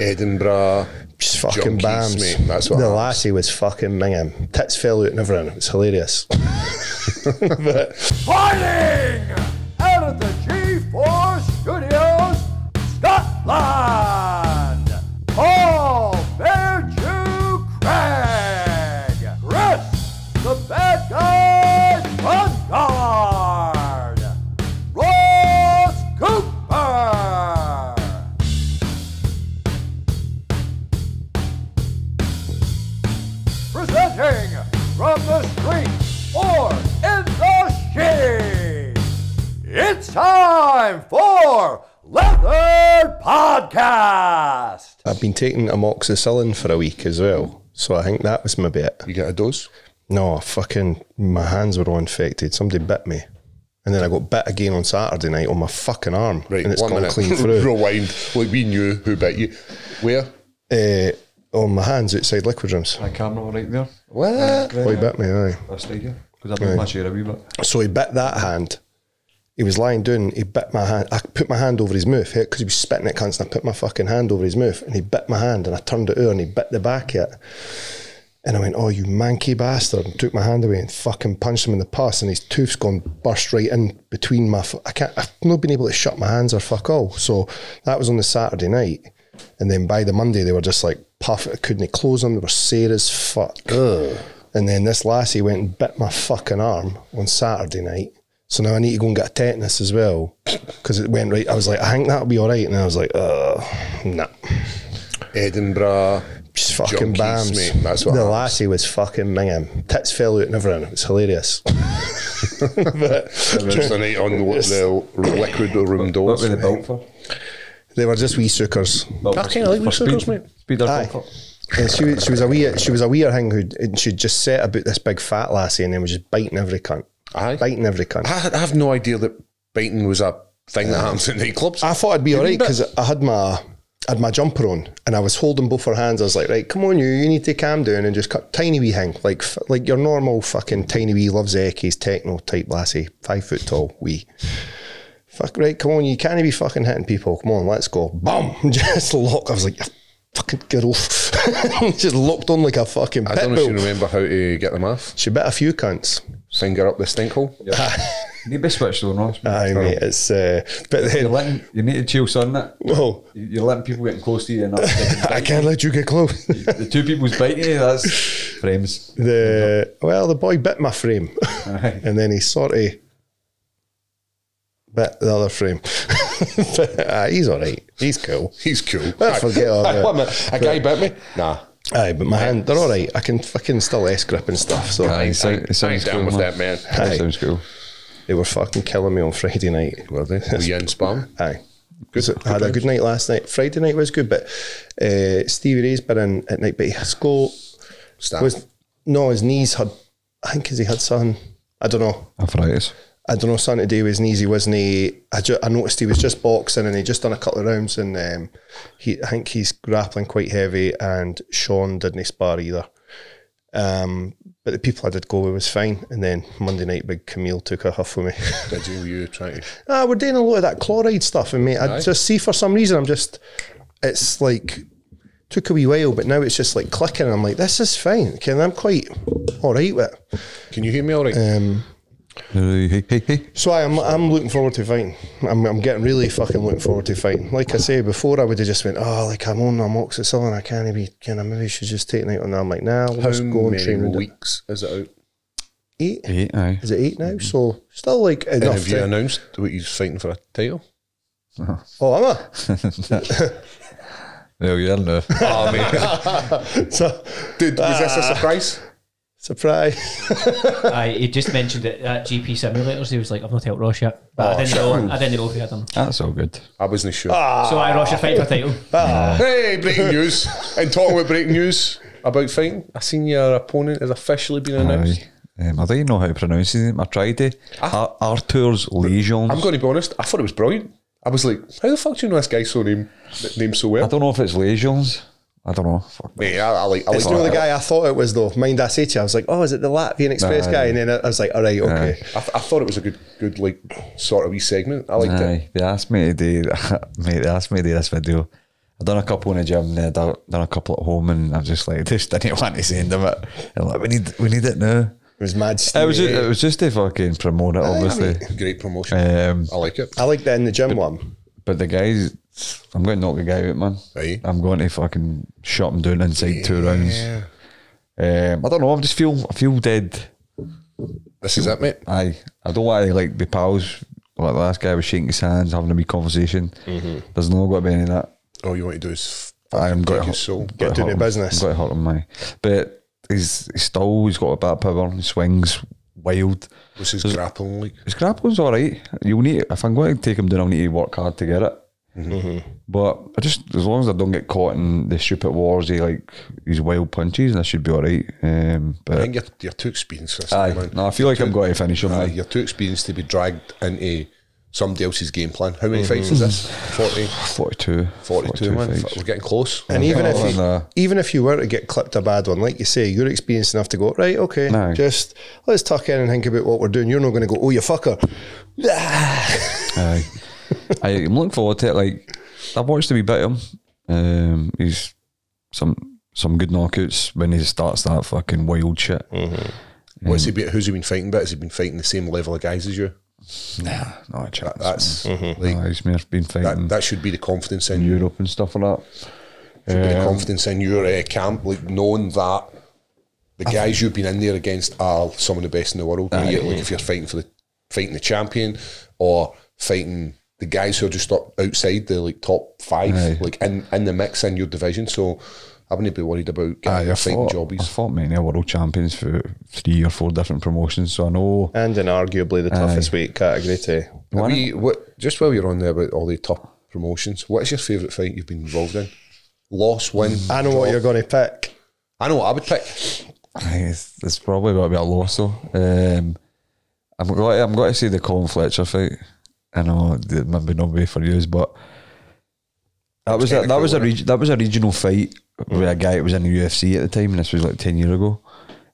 Edinburgh. Just fucking junkies, bams. mate. That's what the happens. lassie was fucking minging. Tits fell out and everything. It was hilarious. But Fighting out of the G4 Studios, Scotland, Paul Bearchew Craig, Chris, the bad guy, Bungard, Ross Cooper. Presenting from the street or in the shade, it's time for Leather Podcast. I've been taking amoxicillin for a week as well. So I think that was my bit. You get a dose? No, my hands were all infected. Somebody bit me. And then I got bit again on Saturday night on my fucking arm. Right, and it's 1 gone minute. clean through. Rewind. Like we knew who bit you. Where? On my hands outside liquid rooms. That camera right there. What? Oh, he bit me, aye. That's right here. Because I moved my chair a wee bit. So he bit that hand. He was lying down, he bit my hand. I put my hand over his mouth because he was spitting at cunts, and I put my fucking hand over his mouth and he bit my hand and I turned it over and he bit the back of it. And I went, oh, you manky bastard, and took my hand away and fucking punched him in the pus, and his tooth's gone burst right in between my I've not been able to shut my hands or fuck all. So that was on the Saturday night. And then by the Monday they were just like puff, I couldn't close them, they were sore as fuck. Ugh. And then this lassie went and bit my fucking arm on Saturday night. So now I need to go and get a tetanus as well because it went right. I was like, I think that'll be all right. And I was like, nah. Edinburgh. Just fucking junkies, bams. mate. That's what the happens. lassie was fucking minging. Tits fell out and everything. It was hilarious. But Just a night on the liquid room What doors. were they built for? they were just wee suckers. I kinda like wee suckers, mate. Speed or Aye. comfort? And she was a wee thing and she'd just set about this big fat lassie and then was just biting every cunt. Aye. Biting every cunt. I have no idea that biting was a thing that happens in nightclubs. I thought I'd be alright because I had my jumper on and I was holding both her hands. I was like, right, come on, you need to calm down and just cut tiny wee thing, like your normal fucking tiny wee loves Eckies techno type lassie, 5 foot tall, wee. Fuck, right, come on, you can't be fucking hitting people. Come on, let's go. Bum! Just lock. I was like, fucking get off. Just locked on like a fucking I pit don't know if you bull. remember how to get them off. She bit a few cunts. Finger up the stink hole. You need to be switched on, Ross. Aye, mate, it's, but then, You need to chill, son. That whoa, you're letting people getting close to you and not I can't let you get close. the two people's biting you. That's frames. The boy bit my frame Aye. and then he sort of bit the other frame. But, he's alright, he's cool. He's cool. I forget all Aye, that. wait a minute. A guy bit me? Nah. Aye, but my hand, they're alright. I can fucking still S-grip and stuff. So I sound- ain't it sounds down cool, with man. that, man. That sounds cool. they were fucking killing me on Friday night. Were they? Were you in spam? Aye. So I had a good night last night. Friday night was good, but Stevie Ray's been in at night, but his his knees had, I think he had something, I don't know. Arthritis. I don't know, something to do with his knees. He wasn't. I noticed he was just boxing and he just done a couple of rounds and I think he's grappling quite heavy and Sean didn't spar either. But the people I did go with was fine. And then Monday night, big Camille took a huff with me. Did you try to? We're doing a lot of that chloride stuff and mate, I just see for some reason it's like, took a wee while, but now it's just like clicking and I'm like, this is fine. Okay, and I'm quite alright with it. Can you hear me all right? Hey. So I'm looking forward to fighting. I'm getting really fucking looking forward to fighting. Like I say, before I would have just went, like I'm on amoxicillin, I can't be, maybe I should just take a night on that. I'm like, nah, we'll just go and train. How many weeks is it out? 8? 8, aye. Is it 8 now? So still like And enough. have you announced what he's fighting for a title? Oh, am I? Well, you're in there. Oh, mate. So, Dude, was this a surprise? surprise. He just mentioned it at GP simulators. He was like, I've not told Ross yet. But I didn't know if he had them. That's all good. I wasn't sure. So Ross, you're fighting for a title. Hey, breaking news. And talking about breaking news about fighting, I seen your opponent has officially been announced. I don't even know how to pronounce his name. I tried it. Arthur's Legions. I'm going to be honest, I thought it was brilliant. I was like, how the fuck do you know this guy's name so well? I don't know if it's Legions. I don't know. Fuck. Mate, I like It's not the that. guy I thought it was though. Mind I say to you, I was like, oh, is it the Latvian Express guy? And then I was like, all right, okay. I thought it was a good like sort of wee segment. I liked it. They asked me to do, mate, they asked me to do this video I've done a couple in the gym, then done a couple at home, and I'm just like, just didn't want to send them it. And like, we need it now. It was mad. It was just to fucking promote it, obviously. Great promotion. I like it. I like that in the gym one. But the guys, I'm going to knock the guy out, man. Right. I'm going to fucking shut him down inside 2 rounds. I don't know. I feel dead. This is it, mate. I don't want to like be pals. Like the last guy was shaking his hands, having a wee conversation. There's no got to be any of that. All you want to do is I'm take got his soul. Get doing the business. I'm going to hurt him, mate. But he's got a bad power. He swings wild. What's his grappling like? His grappling's all right. You'll need, if I'm going to take him down, I'll need to work hard to get it. But I just, as long as I don't get caught in the stupid wars, these wild punches, I should be all right. But I think you're too experienced for this, man. No, I feel like I'm going to finish him. You're too experienced to be dragged into somebody else's game plan. How many fights is this? 42, 42, man. fights. We're getting close. And even if you were to get clipped a bad one, like you say, you're experienced enough to go, right, okay, just let's tuck in and think about what we're doing. You're not going to go, oh, you fucker. Aye. I'm looking forward to it. Like, I've watched a wee bit of him. He's some good knockouts when he starts that fucking wild shit. Who's he been fighting? But has he been fighting the same level of guys as you? Nah, not a chance. That's he's been fighting. That should be the confidence in Europe and stuff like that. Should be the confidence in your camp, like knowing that the guys you've been in there against are some of the best in the world. Like if you're fighting the champion or fighting the guys who are just up outside the like top 5, like in the mix in your division. So I wouldn't be worried about getting fighting jobbies. I fought many world champions for 3 or 4 different promotions, so I know. And in arguably the toughest weight category too. Just while you're on there about all the top promotions, what is your favourite fight you've been involved in? Loss, win? I know what you're going to pick. I know what I would pick. It's probably going to be a loss though. I'm going to say the Colin Fletcher fight. I know it maybe not be for you, but that was a regional fight with a guy that was in the UFC at the time, and this was like 10 years ago.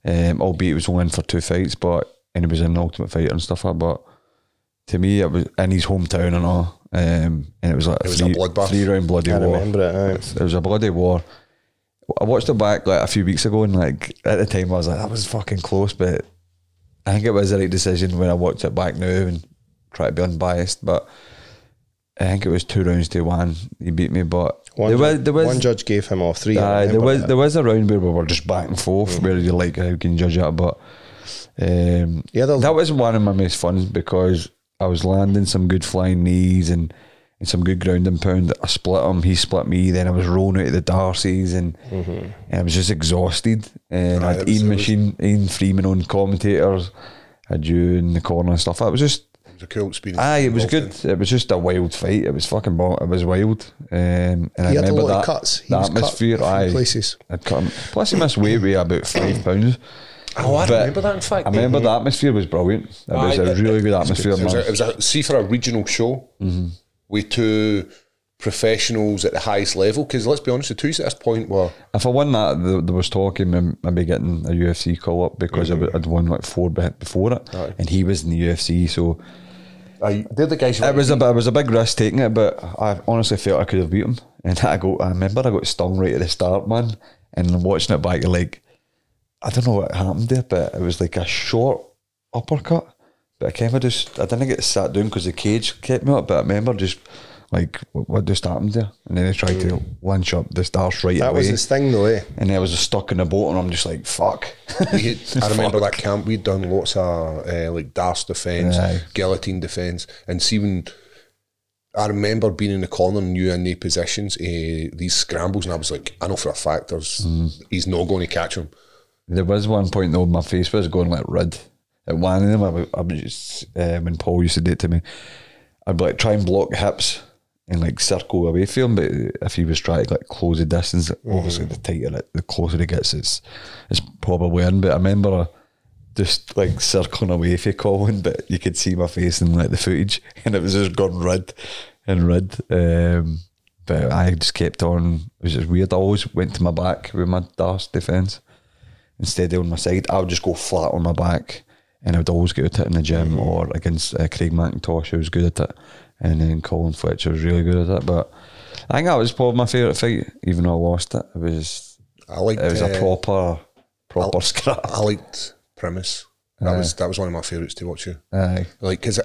Albeit it was only in for 2 fights, and he was in the Ultimate Fighter and stuff like that. But to me, it was in his hometown and all, and it was like a 3-round bloody war. I remember it. It was a bloody war. I watched it back like a few weeks ago, and like at the time I was like, that was fucking close, but I think it was the right decision when I watched it back now and try to be unbiased. But I think it was 2 rounds to 1. He beat me, but one judge gave him off 3. There was a round where we were just back and forth, where you're like, how can you judge that? But that was one of my most fun because I was landing some good flying knees and some good ground and pound. I split him, he split me, then I was rolling out of the Darcy's and I was just exhausted. And I had Ian Freeman on commentators, I had you in the corner and stuff. It was just a cool experience. It was good. It was just a wild fight. It was fucking it was wild. And I remember that cuts. The atmosphere. Places. I'd cut him. Plus he missed weight by about 5 pounds. Oh, I remember that. In fact, I remember the atmosphere was brilliant. It was a really good atmosphere. It was for a regional show with 2 professionals at the highest level. Because let's be honest, the 2 at this point were. If I won that, there was talking maybe getting a UFC call up because I'd won like 4 before it, and he was in the UFC, so. They're the guys. It was a big risk taking it, but I honestly felt I could have beat him. And I remember I got stung right at the start, man. And watching it back, like I don't know what happened there, but it was like a short uppercut. But I didn't get sat down because the cage kept me up. But I remember just like what just happened there, and then I tried to lunge up the stars right away. That was his thing, though, eh? And I was stuck in the boat, and I'm just like, fuck. I remember that camp. We'd done lots of like Darce defence, guillotine defence, and see when I remember being in the corner and you in the positions, these scrambles, and I was like, I know for a fact he's not going to catch him. There was one point though, my face was going like red. At one of them, I was just when Paul used to do it to me, I'd be like try and block hips and like circle away from him, but if he was trying to like close the distance, obviously the tighter the closer he gets, it's probably in. But I remember just like circling away from Colin, but you could see my face in like the footage, and it was just gone red and red. But I just kept on. It was just weird. I always went to my back with my Darce defence instead of on my side. I would just go flat on my back, and I would always get at it in the gym or against Craig McIntosh, who was good at it. And then Colin Fletcher was really good at it. But I think that was probably my favourite fight, even though I lost it. It was a proper scrap. I liked Premise. That was one of my favourites to watch you. Aye. Like, because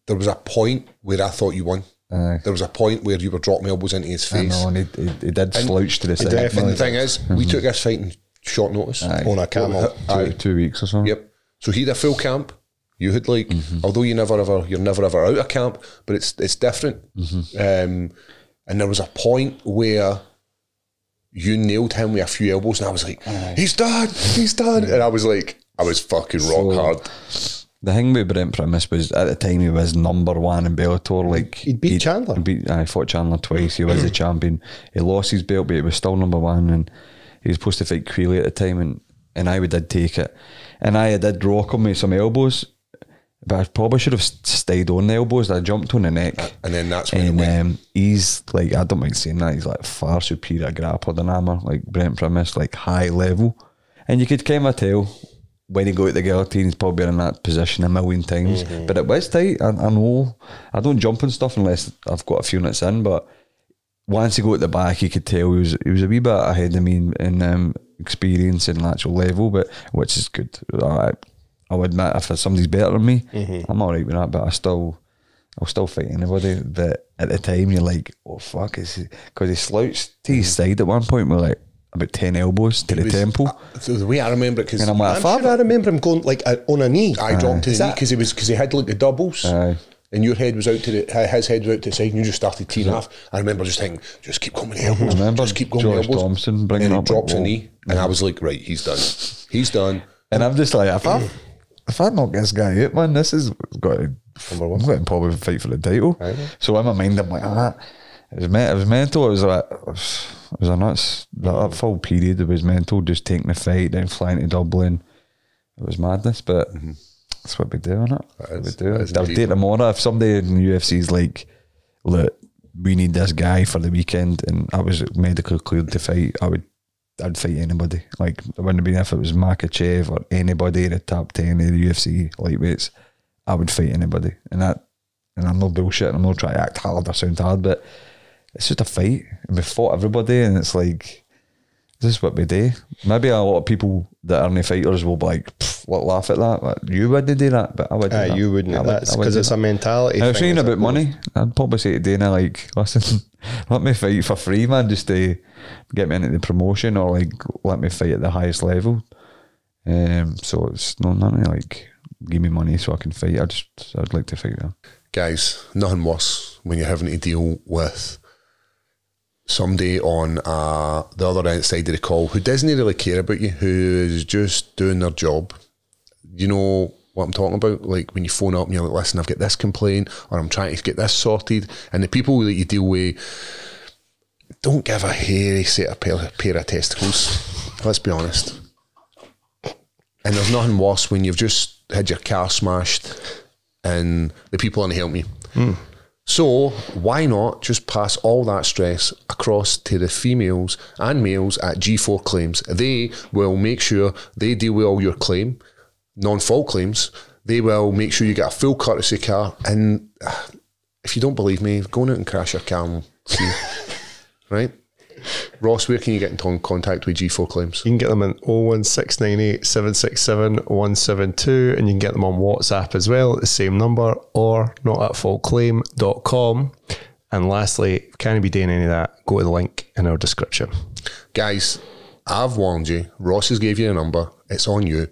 there was a point where I thought you won. Aye. There was a point where you were dropping elbows into his face. I know, and he did slouch to the side. And the thing is, we took this fight in short notice. On a camel. 2 weeks or something. Yep. So he had a full camp. You had like, although you're never ever out of camp, but it's different. And there was a point where you nailed him with a few elbows, and I was like, he's done. And I was fucking rock hard. The thing with Brent Primus was, at the time, he was number one in Bellator. Like, He'd beat Chandler. I fought Chandler twice. He was the champion. He lost his belt, but he was still number one. And he was supposed to fight Quealy at the time, and I did take it. And I did rock him with some elbows, but I probably should have stayed on the elbows. I jumped on the neck. And then that's when he's like, I don't mind saying that, he's like far superior grappler than Hammer, like Brent Primus, like high level. And you could kind of tell when he got at the guillotine, he's probably been in that position a million times. But it was tight. I know I don't jump and stuff unless I've got a few minutes in, but once he got at the back, you could tell he was a wee bit ahead of me in experience and actual level, but which is good. I'll admit, if somebody's better than me, I'm alright with that, but I'll still fight anybody. But at the time, you're like, oh fuck, because he slouched to his side at one point with like about 10 elbows to the temple. The way I remember it, because I'm like, sure I remember him going like on a knee. I dropped to the knee because he had like the doubles. And your head was out to his head was out to the side, and you just started teeing off. I remember just thinking, just keep going with the elbows. Just keep going with the elbows. Thompson bringing and up he drops a knee, and I was like, right, he's done. He's done. And I'm just like, if I knock this guy out, man, this is got to, I'm going to probably fight for the title. So in my mind, I'm like, it was mental. It was like, it was a nuts. That full period, it was mental. Just taking the fight, then flying to Dublin. It was madness, but that's what we do, innit? We do. I'll take tomorrow. If somebody in the UFC is like, look, we need this guy for the weekend, and I was medically cleared to fight, I'd fight anybody. Like, it wouldn't have been if it was Makachev or anybody in the top 10 of the UFC lightweights. I would fight anybody. And I'm no bullshit. I'm not trying to act hard or sound hard, but it's just a fight. And we fought everybody, and it's like, this is what we do. Maybe a lot of people that aren't fighters will be like, laugh at that. Like, you wouldn't do that, but I would do that. You wouldn't. That's because it's a mentality. I was saying about money. I'd probably say to Dana, like, listen, let me fight for free, man, just to get me into the promotion, or like let me fight at the highest level. So it's nothing like give me money so I can fight. I'd like to fight them. Guys, nothing worse when you're having to deal with somebody on the other side of the call who doesn't really care about you, who is just doing their job. You know what I'm talking about? Like when you phone up and you're like, listen, I've got this complaint, or I'm trying to get this sorted, and the people that you deal with don't give a hairy set of pair of testicles. Let's be honest. And there's nothing worse when you've just had your car smashed and the people aren't helping you. So why not just pass all that stress across to the females and males at G4 Claims? They will make sure they deal with all your claim, non-fault claims. They will make sure you get a full courtesy car. And if you don't believe me, go out and crash your car and see. Right? Ross, where can you get in contact with G4 Claims? You can get them on 01698 767 172, and you can get them on WhatsApp as well at the same number, or notatfaultclaim.com. And lastly, if you can't be doing any of that, go to the link in our description. Guys, I've warned you. Ross has gave you a number. It's on you.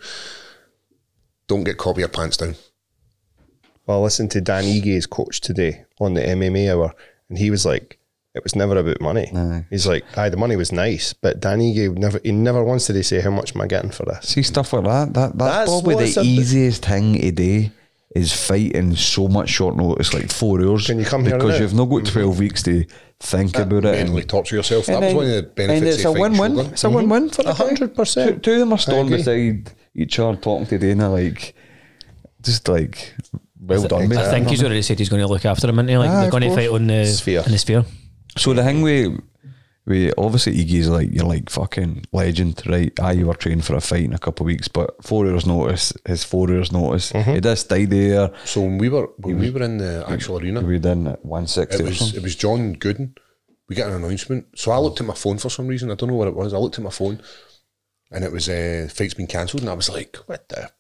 Don't get caught with your pants down. Well, I listened to Dan Ige's coach today on the MMA Hour, and he was like, it was never about money. He's like, the money was nice, but Danny never once did he say, how much am I getting for this? See, stuff like that. That's probably the easiest thing to do, is fighting so much short notice, like 4 hours. Can you come here? Because you've not got 12 weeks to think about it. Mentally torture yourself. That was one of the benefits. And it's a win-win. It's a win-win for 100%. Two of them are standing beside each other talking to Dana, like, just like, well done, mate. I think he's already said he's going to look after him, isn't he? Like, they're going to fight on the Sphere. In the Sphere. So the thing we obviously Iggy's like, you're like fucking legend, right? You were training for a fight in a couple of weeks, but 4 hours notice is 4 hours notice. He does stay there. So when we were in the actual arena, we were in at 160. It was John Gooden we get an announcement. So I looked at my phone for some reason. I don't know what it was. I looked at my phone, and it was fight's been cancelled, and I was like, what the?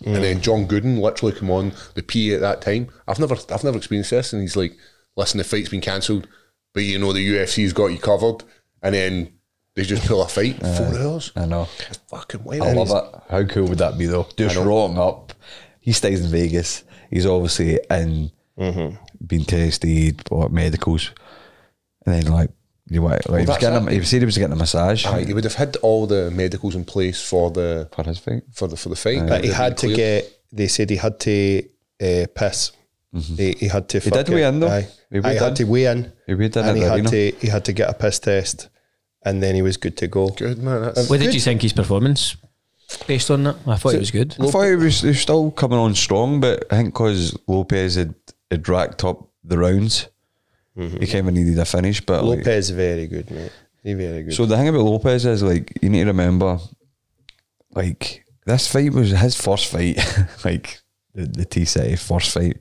And then John Gooden literally come on the PA at that time. I've never experienced this, and he's like, listen, the fight's been cancelled, but you know the UFC's got you covered, and then they just pull a fight 4 hours. I know. It's fucking wild. I love it. How cool would that be though? Just rocking up. He stays in Vegas. He's obviously in, been tested, what, medicals, and then like he said he was getting a massage. He would have had all the medicals in place for his fight. For the fight. But he had to get. They said he had to piss. He had to. He did weigh in though. He had to weigh in. He weighed in, and he had to get a piss test, and then he was good to go. Good man. What did you think his performance based on that? I thought it was good. I thought he was still coming on strong, but I think because Lopez had racked up the rounds, he kind of needed a finish. But Lopez very good, mate. He's very good. So the thing about Lopez is, like, you need to remember, like, this fight was his first fight, like the T-City first fight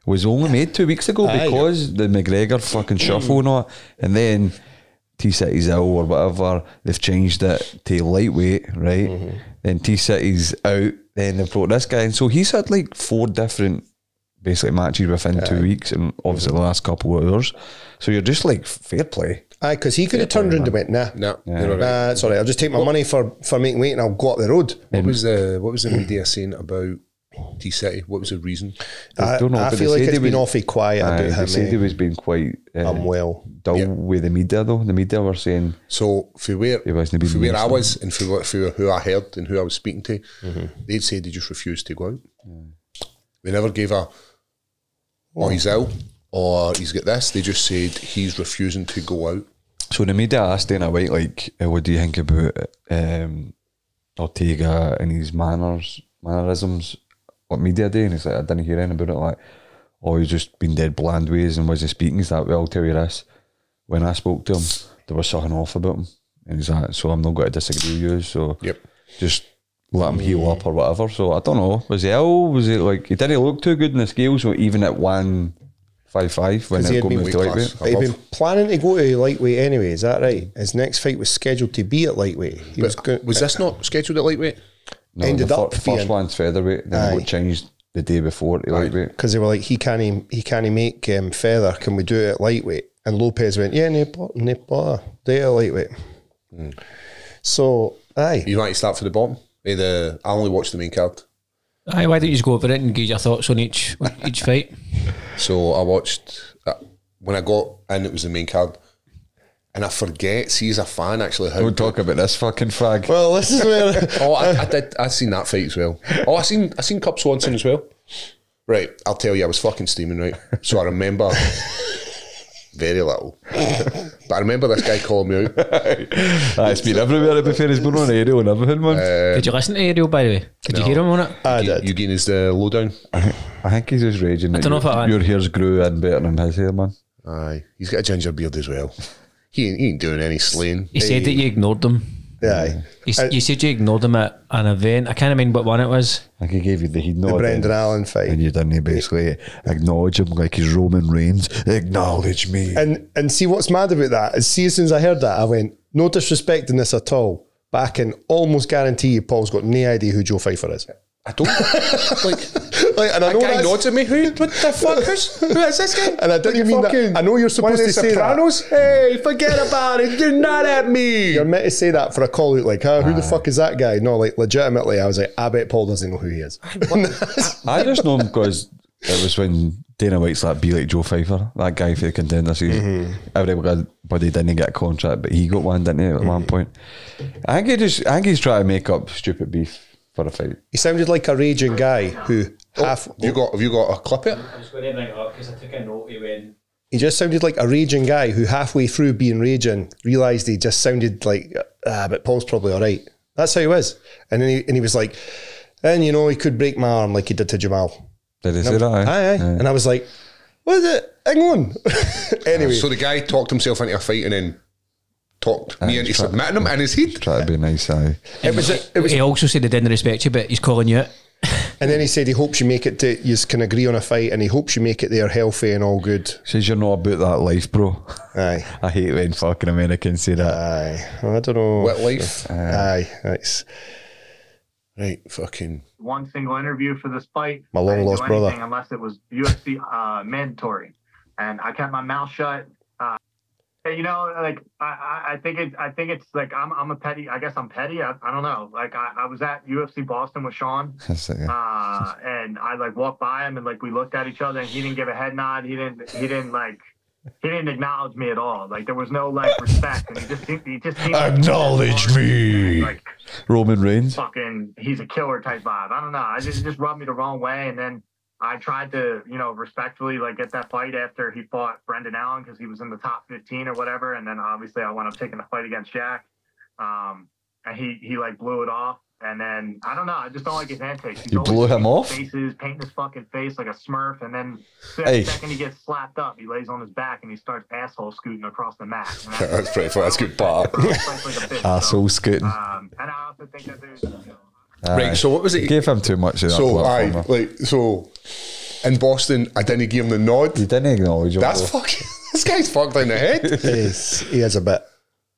was only made 2 weeks ago because the McGregor fucking shuffle and all, and then T-City's ill or whatever, they've changed it to lightweight, right? Then T-City's out, then they've brought this guy in. So he's had like 4 different basically matches within 2 weeks, and obviously the last couple of hours. So you're just like, fair play. Aye, because he could have turned around and went, nah, it's all right, I'll just take my money for making weight and I'll go up the road. What was the media saying about T-City? What was the reason? I don't know. I feel like it's been awfully quiet about him. They said he was being quite unwell. Dull with the media though. The media were saying, so for where I was and for who I heard and who I was speaking to, they'd said he just refused to go out. They never gave he's ill or he's got this. They just said he's refusing to go out. So the media asked Dana White, like, what do you think about Ortega and his mannerisms at media day? And he's like, I didn't hear anything about it. Like, he's just been dead bland ways and wasn't speaking. He's like, well, I'll tell you this, when I spoke to him, there was something off about him, and he's like, so I'm not going to disagree with you, so just let him heal up or whatever. So I don't know, was he ill? Was it like, he didn't look too good in the scale, so even at 155 when it got moved to lightweight. But he'd been planning to go to lightweight anyway, is that right? His next fight was scheduled to be at lightweight. Was this not scheduled at lightweight? No, ended up first one's featherweight, then it got changed the day before to lightweight. Because they were like, he can't make feather, can we do it at lightweight? And Lopez went, yeah, no bother, do it at lightweight. So, aye. You want to start for the bottom? I only watched the main card. Aye, why don't you just go over it and give your thoughts on each fight? So I watched, when I got in, it was the main card. And I forget, see, as a fan, actually, how... Don't talk about this fucking fag. Well, this is where... I seen that fight as well. I seen Cub Swanson as well. Right, I'll tell you, I was fucking steaming, right? So I remember... very little. But I remember this guy calling me out. It's been everywhere, to be fair. He's been on Ariel and everything, man. Did you listen to Ariel, by the way? Did you hear him on it? I did. Eugene is the lowdown. I think he's just raging. I don't know if your hair's grew in better than his hair, man. Aye, he's got a ginger beard as well. He ain't doing any slaying. He said that you ignored him. Yeah. You said you ignored him at an event. I can't remember what one it was. I think he gave you the head nod. The Brendan Allen fight. And you didn't basically acknowledge him like he's Roman Reigns. Acknowledge me. And see what's mad about that is, see, as soon as I heard that, I went, no disrespecting this at all, but I can almost guarantee you Paul's got no idea who Joe Pyfer is. I don't. And I know guy nods at me. What the fuck? Who is this guy? And I didn't mean that. I know you're supposed to say Sopranos? that. Hey, forget about it. You're not at me. You're meant to say that for a call out, like, who the fuck is that guy? No, like, legitimately, I was like, I bet Paul doesn't know who he is. I just know him because it was when Dana White's like, be like Joe Pyfer, that guy for the contender season. Everybody didn't get a contract, but he got one, didn't he, at one point? I think he's trying to make up stupid beef for a fight. He sounded like a raging guy who have you got a clip here? I'm just going to bring it up because I took a note when he just sounded like a raging guy who halfway through being raging realised he just sounded like but Paul's probably alright. That's how he was. And then he was like, and you know, he could break my arm like he did to Jamal. Did he say that? Aye. And I was like, what is it? Hang on. Anyway. So the guy talked himself into a fight and then talked me into submitting him in his head. Try to be nice, aye. It was. He also said he didn't respect you, but he's calling you out. And then he said he hopes you make it to, you can agree on a fight, and he hopes you make it there healthy and all good. Says you're not about that life, bro. Aye. I hate when fucking Americans say that. Aye. I don't know. What life? Aye. That's Right, fucking. One single interview for this fight. My long lost brother. Unless it was UFC mandatory, and I kept my mouth shut. You know, like I think it's like I'm a petty. I guess I'm petty. I don't know. Like I was at UFC Boston with Sean, and I like walked by him and like we looked at each other and he didn't give a head nod. He didn't acknowledge me at all. Like there was no like respect, and he just seemed Acknowledge me. Like Roman Reigns. fucking, he's a killer type vibe. I don't know. It just rubbed me the wrong way, and then I tried to, you know, respectfully like get that fight after he fought Brendan Allen because he was in the top 15 or whatever, and then obviously I wound up taking the fight against Jack, and he like blew it off, and then I don't know, I just don't like his antics. You blew him off? Faces, painting his fucking face like a Smurf, and then Hey. the second he gets slapped up, he lays on his back and he starts asshole scooting across the mat. And That's pretty funny. That's good part. Asshole scooting. And I also think that there's, you know, Right, so what was it? Gave him too much of that So, platform. so in Boston, I didn't give him the nod. You didn't acknowledge him. That's fucking. This guy's fucked in the head. he is a bit.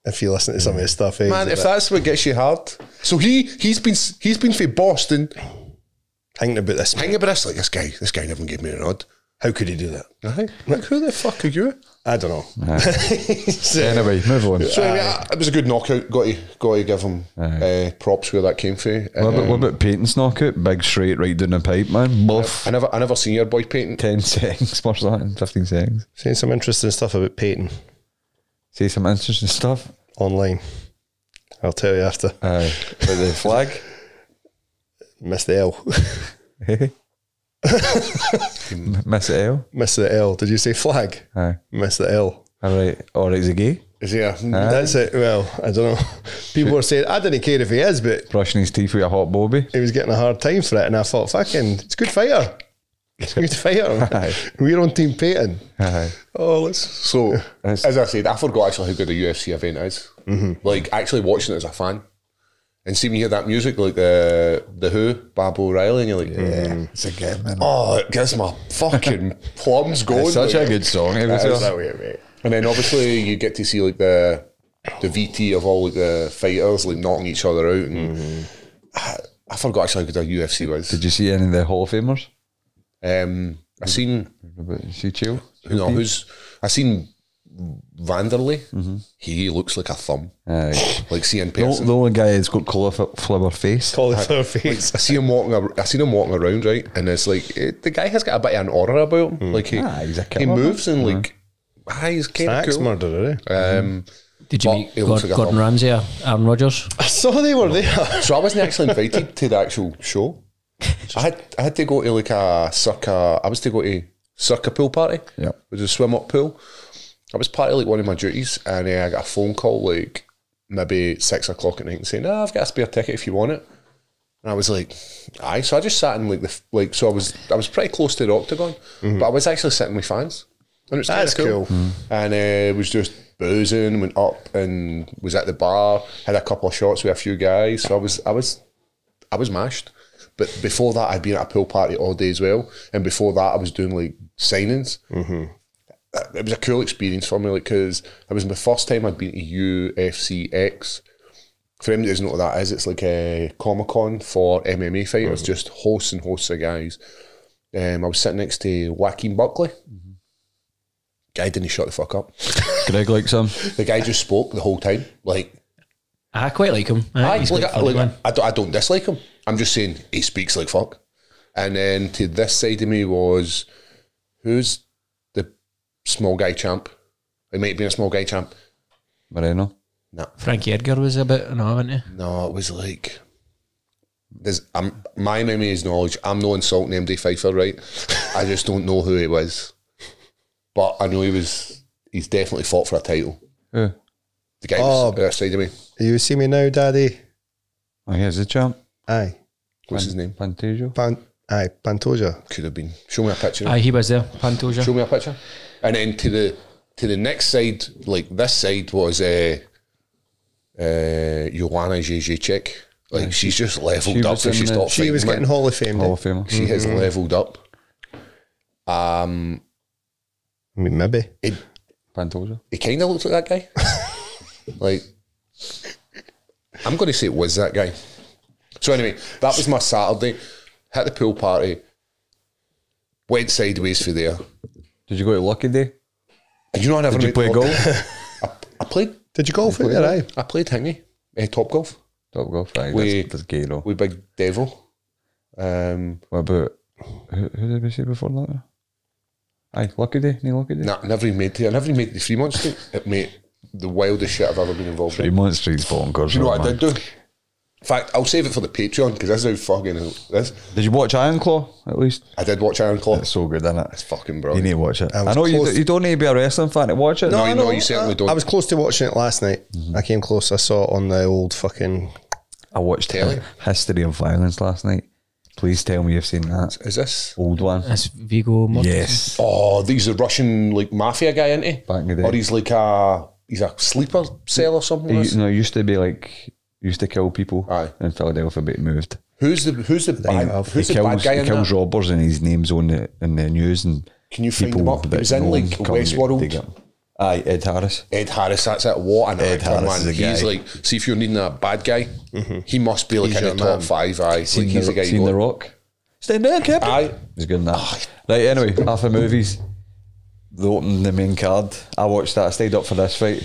If you listen to some of his stuff, Man, if that's what gets you hard. So he's been for Boston thinking about this, thinking about this, like this guy never gave me a nod. how could he do that? Aye. Like, who the fuck are you? I don't know. Anyway, move on. So it was a good knockout. Got to give him props where that came from. What about Peyton's knockout? Big straight right down the pipe, man. Buff. I never seen your boy Peyton. 10 seconds, what's that in 15 seconds? Saying some interesting stuff about Peyton Say some interesting stuff. online. I'll tell you after. Aye. With the flag. Missed the L. Miss it L. Missed the L. Did you say flag? Aye. Missed the L. Alright. Or is he gay? Is he a, That's it. Well, I don't know. People were saying, I didn't care if he is, but Brushing his teeth with a hot bobby. he was getting a hard time for it, and I thought, fucking, it's a good fighter. It's a good fighter. Aye. We're on Team Peyton. Aye. Oh, so as I said, I forgot actually how good a UFC event is. Like actually watching it as a fan, and seeing you hear that music like the Who, Bob O'Reilly, and you're like, yeah, It's a game, man. oh, it gets my fucking plums going. It's such like, a good song. It That is was that way, mate. And then obviously you get to see like the VT of all like the fighters like knocking each other out, and I forgot actually how good a UFC was. Did you see any of the Hall of Famers? I seen See Chill? I seen Vanderlei. He looks like a thumb. Aye. Like see in The person. only guy that's got cauliflower face. Cauliflower face. I see him walking around, right, and it's like the guy has got a bit of an aura about him. Like He's a he killer, moves and like he's kind of Axe cool. murderer, eh? Did you But meet he looks like a Gordon hum. Ramsay or Aaron Rodgers? I saw they were there. So I wasn't actually invited to the actual show. I had to go to like a circa. I was to go to circa pool party. Yeah. It was a swim up pool. I was part of like one of my duties, and I got a phone call like maybe 6 o'clock at night and saying, "No, I've got a spare ticket if you want it." And I was like, "Aye." So I just sat in like so I was pretty close to the octagon, but I was actually sitting with fans, and it was kind of That's cool. cool. And was just boozing, went up and was at the bar, had a couple of shots with a few guys. So I was mashed. But before that, I'd been at a pool party all day as well, and before that, I was doing like signings. It was a cool experience for me, like because it was my first time I'd been to UFCX. For anyone that doesn't know what that is, it's like a Comic-Con for MMA fighters, just hosts and hosts of guys. I was sitting next to Joaquin Buckley. Guy didn't shut the fuck up. Greg likes him. The guy just spoke the whole time. Like, I quite like him. He's quite funny, man. I don't dislike him. I'm just saying he speaks like fuck. And then to this side of me was, who's the small guy champ? He might have been a small guy champ. Moreno. No. Frankie Edgar was a bit, no, wasn't he? No, it was like my memory knowledge. I'm no insulting MD Pyfer, right? I just don't know who he was, but I know he's definitely fought for a title. Who? The guy was outside of me. You see me now, Daddy? Oh, yeah, he's a champ. Aye. What's his name? Pantoja. Pantoja. Could have been. Show me a picture. Aye, he was there. Pantoja. Show me a picture. And then to the next side, like this side was Joanna Jędrzejczyk. Like, she's just leveled she up was if she in the- stopped She fighting, was man. getting Hall of Fame. Hall of Famer. She has leveled up. I mean, maybe. Pantoja. He kind of looks like that guy. Like, I'm going to say it was that guy. So anyway, that was my Saturday. Hit the pool party. Went sideways for there. Did you go to Lucky Day? And you know I never Did you made play the- golf? I played. Did you golf out there? Aye. I played Hingy. Top golf. Top golf, right? We- That's gay though. With Big Devil. What about who did we say before that? Aye, Lucky Day, no Lucky Day. Nah, never even made it. I never even made the Fremont Street. It made the wildest shit I've ever been involved in. Fremont Street's bonkers. Do you know what I man. did do? In fact, I'll save it for the Patreon because this is how fucking this. Did you watch Iron Claw at least? I did watch Iron Claw. It's so good, isn't it? It's fucking You brilliant. need to watch it. I I, was know close- you don't need to be a wrestling fan to watch it. No, I no, know, you certainly don't. I was close to watching it last night. I came close. I saw it on the old fucking. I watched Telly. History of Violence last night. Please tell me you've seen that. Is this? Old one. That's Vigo Mortensen. Yes. Oh, he's a Russian like mafia guy, isn't he? Back in the day. Or he's like he's a sleeper cell or something. He, like no, used to be like, used to kill people Aye. in Philadelphia, but he moved. Who's the bad He bad guy in kills that? robbers and his name's on in the news and Can you find people him up? He that was in know like him come and Westworld. dig him. Aye, Ed Harris. Ed Harris, that's it. What an Ed actor, Harris man. is a He's guy. like, see if you're needing a bad guy, he must be like He's in the your top man. five. Aye, like, Seen, he's the guy. seen The Rock. Stand there, Captain. Aye. He's good in that. Right, anyway, half of movies. The opening, the main card. I watched that. I stayed up for this fight.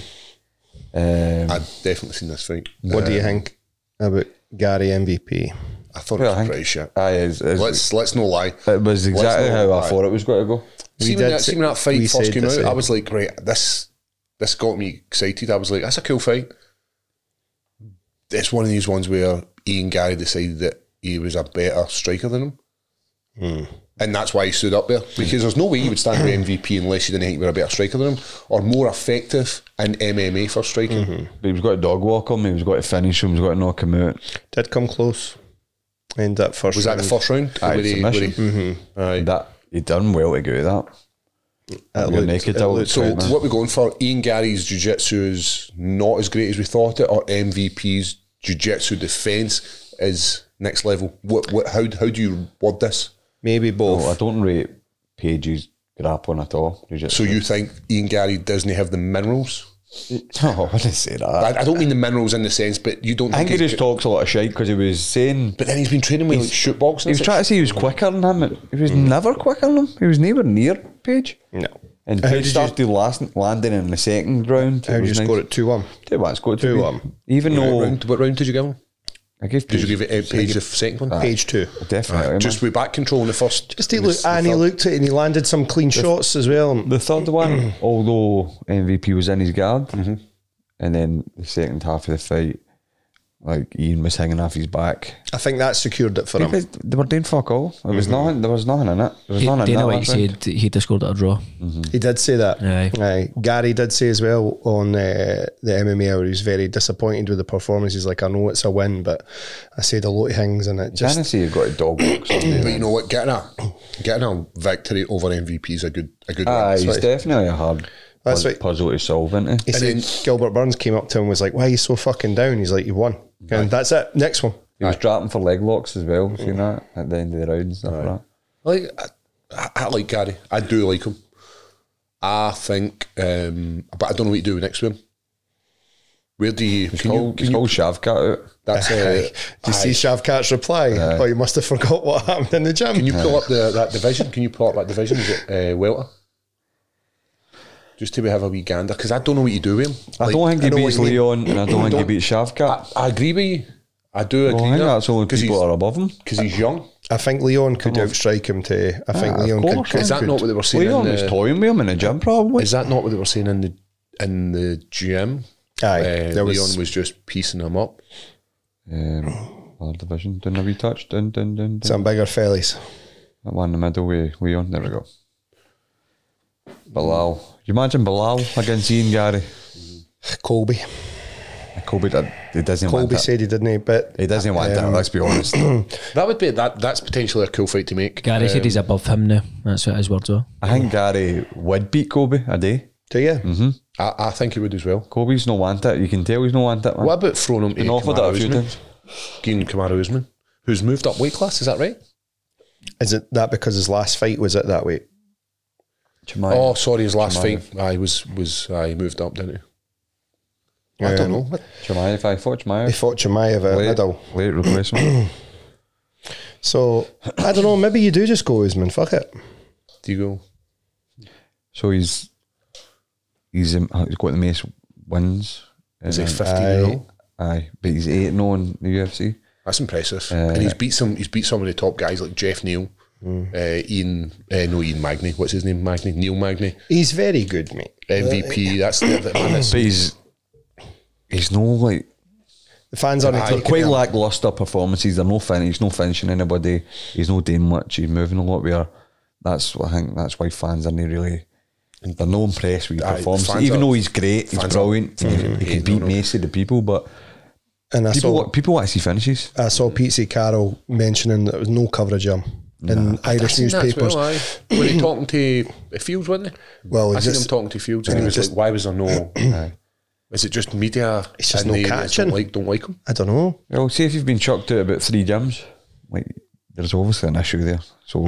I'd definitely seen this fight. What do you think about Garry MVP? I thought Yeah, it I was think- pretty shit. Aye, Let's no lie. it was exactly Let's how not- I thought it was going to go. See when that fight we first said came the out, same. I was like, right, this got me excited. I was like, that's a cool fight. It's one of these ones where Ian Garry decided that he was a better striker than him. And that's why he stood up there. Because there's no way he would stand with MVP unless you didn't think you were a better striker than him or more effective in MMA for striking. But he was going to dog walk him. He was going to finish him. He was going to knock him out. Did come close. End that first. Was that round. the first round? Aye, Where he- submission. Aye. That he done well to go that. It You're naked out. looked- So Right, man. what we're going for, Ian Garry's jiu-jitsu is not as great as we thought it, or MVP's jiu-jitsu defence is next level. How do you word this? maybe both. Oh, I don't rate Page's grappling at all. So you think Ian Garry doesn't have the minerals? No, I wouldn't say that. I don't mean the minerals in the sense, but you don't I think he he's just got- talks a lot of shit because he was saying But then he's been training with like shoot boxing. he was trying to say he was quicker than him. And he was never quicker than him. He was nowhere near Page. No. And How Page did you- started landing in the second round. How It did you was score nice. it 2-1? 2-1. Scored 2-1. 2-1. Even though What round did you give him? I gave Did Page, you give it Page the second one? Page 2. definitely Just with back control in the first. Just he looked, and he looked at it and he landed some clean shots as well. the third one, although MVP was in his guard, and then the second half of the fight, like Ian was hanging off his back. I think that secured it for him. Because they were doing fuck all. It was nothing. There was nothing in it. There was nothing in Dana that White last round. said he'd have scored at a draw. He did say that. Aye. Garry did say as well on the MMA hour he was very disappointed with the performance. He's like, I know it's a win, but I said a lot of things and it Just just. say you've got a dog walk somebody. But you know what? Getting a victory over MVP is a good Aye, win. he's definitely a hard That's right. puzzle to solve, isn't He he? said Gilbert Burns came up to him and was like, why are you so fucking down? He's like, you won. And that's it. Next one. He was dropping for leg locks as well, seen that at the end of the round and stuff like that. Like I like Garry. I do like him. I think, but I don't know what to do next with him. Where do you? He's Can you? called Can you Shavkat out. that's Do you see Shavkat's reply? Oh, you must have forgot what happened in the gym. Can you pull up that division? Can you pull up that division? Is it welter? Just to have a wee gander, because I don't know what you do with him. I Like, don't think he know what beats you mean. Leon, and I don't think he beats Shavkat. I agree with you. I do agree. Well, I think that's only people that are above him. because he's young. I think Leon could outstrike him too. I think of Leon course, could. Is that not what they were saying? Leon in was the, toying with him in the gym, probably. is that not what they were saying in the gym? Aye, there Leon was- was just piecing him up. Other division, didn't have a touch. Dun. Some bigger fellas. That one in the middle with Leon. There we go. Bilal. You imagine Bilal against Ian Garry? Colby. He doesn't want Colby that. said he didn't, but He doesn't want that, let's be honest. That would be that's potentially a cool fight to make. Gary said he's above him now. That's what his words were. I think Garry would beat Kobe a day. do you? I think he would as well. Kobe's no want it. You can tell he's no want it, man. What about throwing him? Been to offered it a few Kamaru Usman? times. Kamaru Usman, who's moved up weight class. Is that right? Is it that because his last fight was at that weight? Oh, sorry, his last fight. He moved up, didn't he? I don't know. Chimaev, I fought Chimaev. He fought Chimaev at middle. Late replacement. So, I don't know, maybe you do just go Usman, fuck it. Do you go? So he's got the most wins. Is he 15-0? But he's 8-0 in the UFC. That's impressive. And he's beat some of the top guys like Jeff Neal, Ian Magny. What's his name? Neil Magny. He's very good, mate. MVP. That's the man. But he's no like. The fans aren't quite lacklustre performances. They're he's no finishing anybody. He's no doing much. He's moving a lot. That's why fans aren't really. They're no impressed with his performance. Even though he's great, he's brilliant. He can beat most of the people, but people want to see finishes. I saw Pete Carroll mentioning that there was no coverage of him in Irish newspapers. Were they talking to Fields, weren't they? Well, I seen him talking to Fields, and he was like, "Why was there no?" Is it just media? It's just no catching. Don't like him. I don't know. Well, see if you've been chucked out about 3 gyms, like there's obviously an issue there. So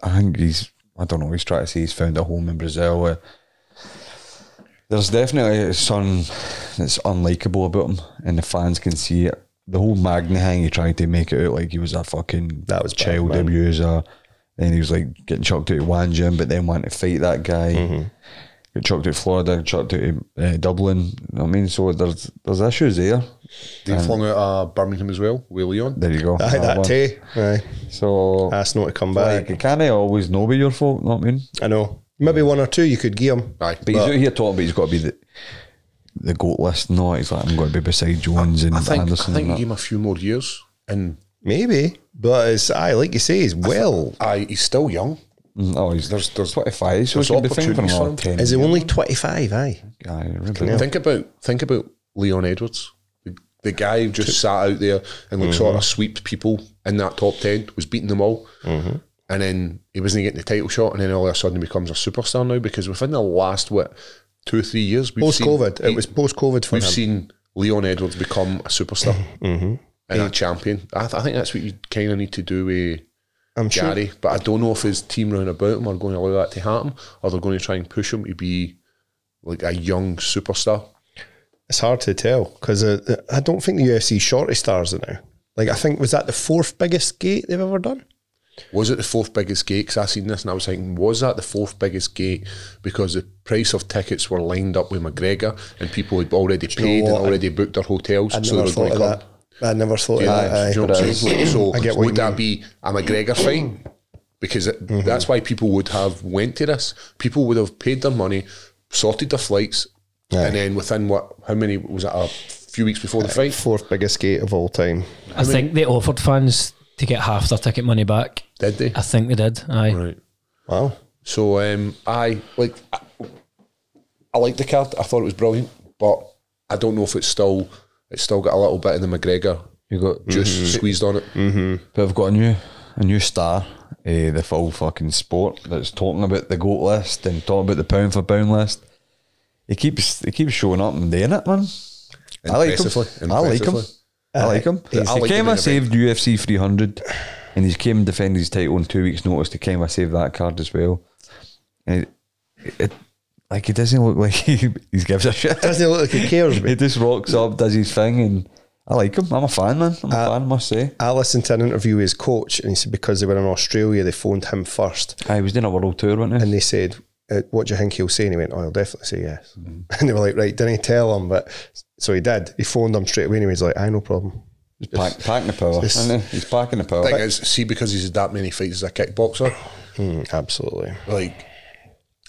I think he's trying to say he's found a home in Brazil. There's definitely something that's unlikable about him, and the fans can see it. The whole Magny thing, he tried to make it out like he was a fucking child abuser. Then he was like getting chucked out of one gym, but then wanted to fight that guy. Got chucked out Florida, chucked out Dublin. You know what I mean? So there's issues there. They flung out Birmingham as well, with Leon. There you go. I had that too. Aye. So asked not to come back. You can't always know be your fault, you know what I mean? I know. Maybe 1 or 2 you could give him. Aye. But he's out here talking about he's got to be the GOAT list. No, he's like, I'm going to be beside Jones and Anderson. I think you give him a few more years. And maybe. But it's like you say, he's he's still young. There's 25, so there's opportunities for him. 10. Is he only 25? Aye. Think about Leon Edwards, the guy who just sat out there and sort of swept people in that top 10, was beating them all, and then he wasn't getting the title shot, and then all of a sudden he becomes a superstar now, because within the last 2 or 3 years, post-COVID, it was post-COVID for him. We've seen Leon Edwards become a superstar and a champion. I think that's what you kind of need to do with Garry, but I don't know if his team round about him are going to allow that to happen, or they're going to try and push him to be like a young superstar. It's hard to tell, because I don't think the UFC shorty stars it now. Like, I think, was that the 4th biggest gate they've ever done? Was it the 4th biggest gate? Because I seen this and I was thinking, was that the 4th biggest gate because the price of tickets were lined up with McGregor and people had already paid and already booked their hotels, so they were going to come? I never thought of that. So would that be a McGregor fight? Because that's why people would have went to this. People would have paid their money, sorted their flights, and then within how many was it? A few weeks before the fight. 4th biggest gate of all time. I think they offered fans to get half their ticket money back. Did they? I think they did. Aye. Right. Wow. So I like the card. I thought it was brilliant, but I don't know if it's still got a little bit of the McGregor juice squeezed on it. But I've got a new star, the full fucking sport, that's talking about the GOAT list and talking about the pound for pound list. He keeps showing up and doing it, man. I like him. He came and saved UFC 300, and he's came and defended his title in 2 weeks' notice to came and save that card as well. And he doesn't look like he gives a shit. Doesn't look like he cares. He just rocks up, does his thing, and I like him. I'm a fan, man. I'm a fan, must say. I listened to an interview with his coach, and he said because they were in Australia, they phoned him first. He was doing a world tour, wasn't he? And they said, what do you think he'll say? And he went, I'll definitely say yes. And they were like, right, didn't he tell him? But so he did. He phoned him straight away, and he was like, no problem. He's packing the power, isn't he? He's packing the power. Thing is, see, because he's had that many fights as a kickboxer, absolutely. Like,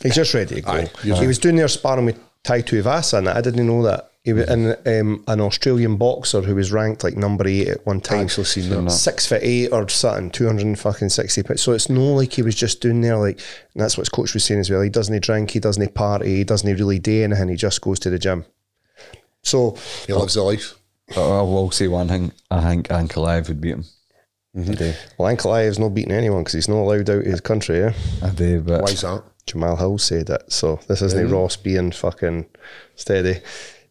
he's just ready to go. He was doing their sparring with Tai Tuivasa, and I didn't know that. He was in an Australian boxer who was ranked like number 8 at one time. Actually seen that. 6'8" or something, 260 pounds. So it's no like he was just doing there like, and that's what his coach was saying as well. He doesn't drink, he doesn't party, he doesn't really do anything. He just goes to the gym. So he lives the life. I will say one thing. I think Ankalaev would beat him. Well, Ankalaev's not beating anyone because he's not allowed out of his country. Yeah, I do, but why is that? Jamal Hill said it. So this isn't Ross being fucking steady.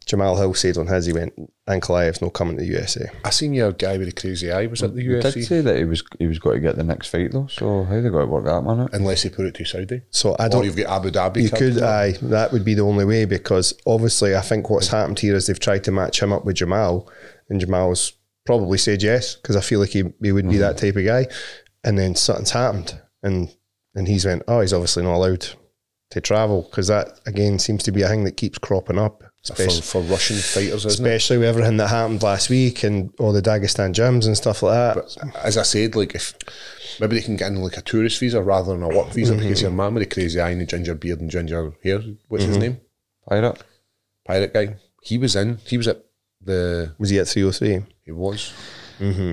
Jamal Hill said on his, he went, Ankalaev's not coming to the USA. I seen your guy with the crazy eye was at the UFC. Did say that he was going to get the next fight though. So how they got to work that man out? Unless they put it to Saudi. So I don't. Or you've got Abu Dhabi. You could, that would be the only way, because obviously I think what's happened here is they've tried to match him up with Jamal, and Jamal's probably said yes, because I feel like he would be that type of guy. And then something's happened, and he's went, oh, he's obviously not allowed to travel, because that again seems to be a thing that keeps cropping up. For Russian fighters, isn't it? Especially with everything that happened last week and all the Dagestan gyms and stuff like that. But as I said, like, if maybe they can get in like a tourist visa rather than a work visa, because your man with the crazy eye and the ginger beard and ginger hair, what's his name? Pirate guy. He was at the... Was he at 303? He was.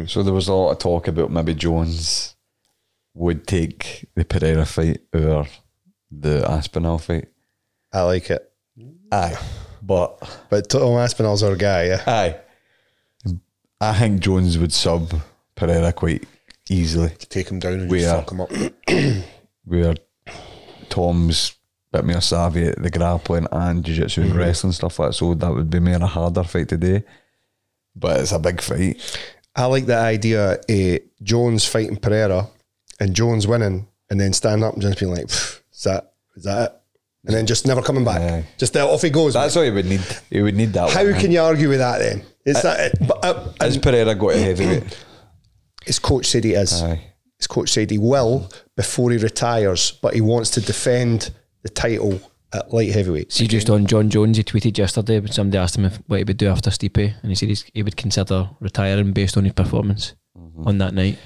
So there was a lot of talk about maybe Jones would take the Pereira fight or the Aspinall fight. I like it. Aye. But Tom Aspinall's our guy, yeah. Aye. I think Jones would sub Pereira quite easily. Take him down and just fuck him up. Where Tom's a bit more savvy at the grappling and jiu-jitsu and wrestling stuff like that, so that would be more a harder fight today. But it's a big fight. I like the idea of Jones fighting Pereira and Jones winning, and then standing up and just being like, is that it? And then just never coming back. Aye. Just off he goes. That's what he would need. He would need that. How can you argue with that then? Is that it? But, has Pereira got a heavyweight? His coach said he is. Aye. His coach said he will before he retires, but he wants to defend the title at light heavyweight. See, just on John Jones, he tweeted yesterday, but somebody asked him what he would do after Stipe, and he said he would consider retiring based on his performance on that night.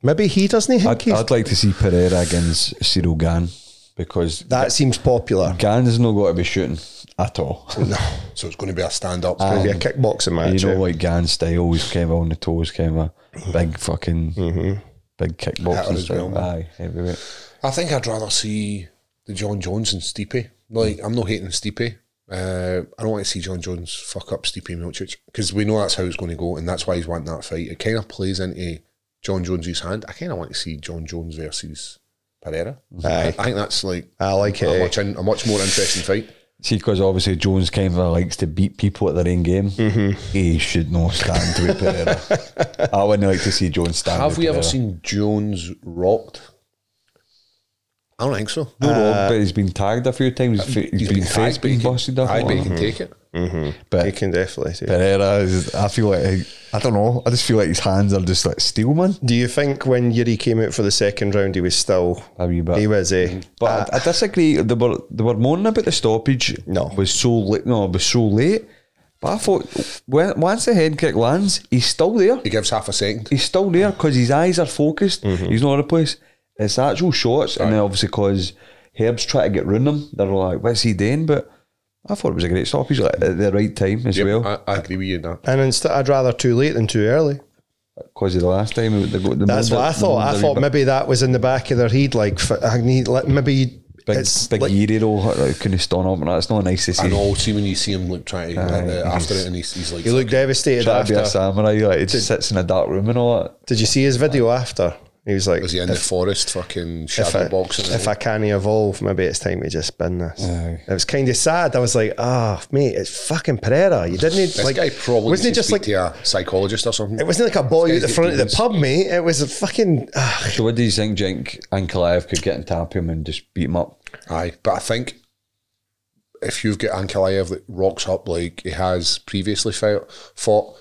Maybe he doesn't think I'd like to see Pereira against Cyril Gane, because that seems popular. Gane's not got to be shooting at all. No. So it's going to be a stand-up. It's going to be a kickboxing match. You know, like Gane's style, he's kind of on the toes, kind of a big fucking big kickboxing style. Well, aye, heavyweight. I think I'd rather see the John Jones and Stipe. Like, I'm not hating Stipe. I don't want to see John Jones fuck up Stipe Miocic, because we know that's how it's going to go, and that's why he's wanting that fight. It kind of plays into John Jones' hand. I kind of want to see John Jones versus Pereira. I think that's like, I like it. A much more interesting fight. See, because obviously Jones kind of likes to beat people at their own game. He should not stand to Pereira. I wouldn't like to see Jones stand. Have we Pereira. ever seen Jones rocked? I don't think so. No, but he's been tagged a few times. He's been faced, been busted up. I bet he can take it. But He can definitely take it. Pereira is, I feel like, I don't know, I just feel like his hands are just like steel, man. Do you think when Yuri came out for the second round, he was still A wee bit. He was, But I disagree. They were moaning about the stoppage. No. was so late. No, it was so late. But I thought once the head kick lands, he's still there. He gives half a second. He's still there because his eyes are focused. He's not in a place. It's the actual shots, and then obviously because Herb's trying to get round him, they're like, "What's he doing?" But I thought it was a great stoppage at the right time as well. I agree with you on that. And instead, I'd rather too late than too early. Because of the last time, That's what I thought. I thought maybe that was in the back of their head. Like, maybe it's big like, Yuri though, like, couldn't stand up, and that's not nice to see. I know. See when you see him like trying to after it, and he's like, he looked devastated Trying to be a after. samurai, like, he just sits in a dark room and all that. Did you see his video after? He was like, was he in the forest fucking if shadow boxing? I can't evolve, maybe it's time to just bin this. It was kind of sad. I was like, mate, it's fucking Pereira. You didn't This like. guy probably wasn't it just just like to a psychologist or something. it wasn't like a boy This at the guy's front of the demons. pub, mate. It was a fucking. So what do you think Ankalaev could get on top of him and just beat him up? Aye, but I think if you've got Ankalaev that rocks up like he has previously fought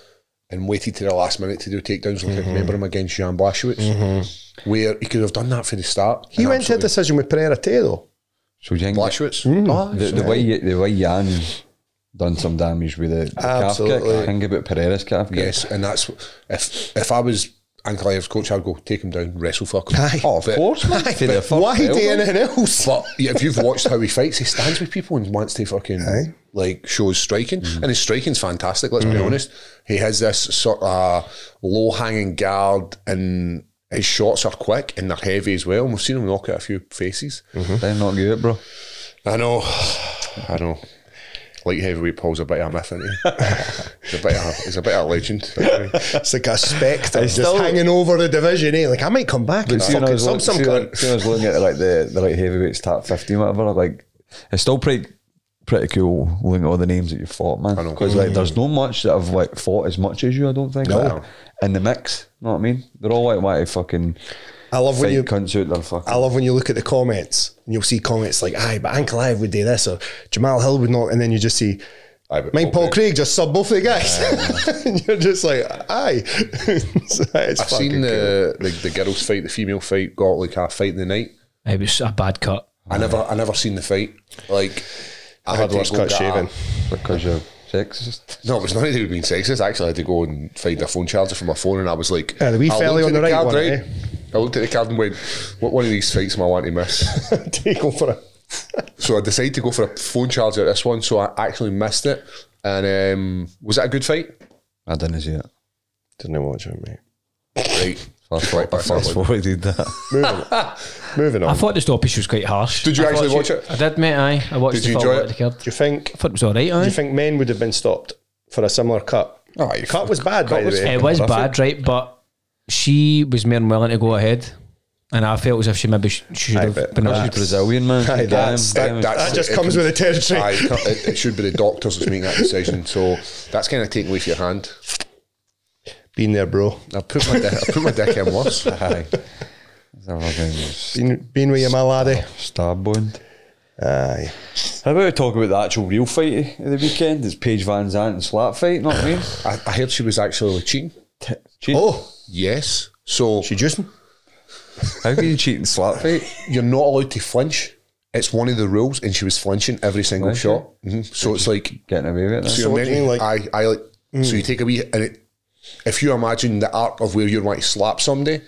and waited to the last minute to do takedowns, like I remember him against Jan Blachowicz, where he could have done that for the start. He went to a decision with Pereira too, though. So do you think Blachowicz. the way Jan done some damage with the calf kick, Absolutely. think about Pereira's calf kick. Yes, and that's if I was Ankalaev's coach, I'd go take him down, wrestle fuck him. Aye. Oh, of course, man. For the first Why belt, do man. anything else? But yeah, if you've watched how he fights, he stands with people and wants to fucking like show his striking, and his striking's fantastic. Let's be honest. He has this sort of low hanging guard, and his shots are quick and they're heavy as well. And we've seen him knock out a few faces. They're not good, bro. I know. Light heavyweight Paul's a bit of a myth, isn't he? He's a bit of a legend. It's like a spectre just still- hanging over the division, eh? Like, I might come back and See, when I fucking was some cunt. looking at like the light heavyweights top 50 whatever, like it's still pretty pretty cool looking at all the names that you fought, man. Because like, there's no much that have like fought as much as you. I don't think. No. Like, in the mix, you know what I mean? They're all like, why fucking. I love when you cunts out their fucking. I love when you look at the comments and you'll see comments like, "Aye, but Ankalaev would do this," or Jamal Hill would not, and then you just see. Mine Paul Craig just sub both the guys. And you're just like, aye. I've seen the girls fight, the female fight, got like a fight in the night. It was a bad cut. I never seen the fight. Like, I had worse cut shaving. Because you're sexist. No, it was not to do with being sexist. Actually, I had to go and find a phone charger for my phone, and I was like, the wee felly on the right one, eh? I looked at the card and went, what one of these fights am I want to miss? Take over it. So I decided to go for a phone charger at this one, so I actually missed it. And was that a good fight? I didn't see it. Didn't watch it, mate. Right. Fast forwarded that. Moving on. I thought the stoppage was quite harsh. Did you actually watch it? I did, mate. Aye, I watched Did the you full enjoy lot it? of the card. Do you think? I thought it was alright. Do you think men would have been stopped for a similar cut? Oh, Cut was bad, by the way. It was bad, right? But she was more than willing to go ahead. And I felt as if she maybe should have been She's that. Brazilian, man. Aye, that just comes with the territory. It should be the doctors that's making that decision. So that's kind of taken away from your hand. Been there, bro. I put my dick in worse. Aye. Been with you, my laddie. Stab wound. Aye. How about we talk about the actual real fight of the weekend? It's Paige Van Zandt and slap fight, not me. I heard she was actually cheating. Cheating? Oh, Yes. So she juicing? How can you cheat in slap fight? you're not allowed to flinch. It's one of the rules, and she was flinching every single Flinching? shot. So it's like, Getting away with it. so So you're what meant do you to, mean, like- I like. So you take a wee, and if you imagine the arc of where you're wanting to slap somebody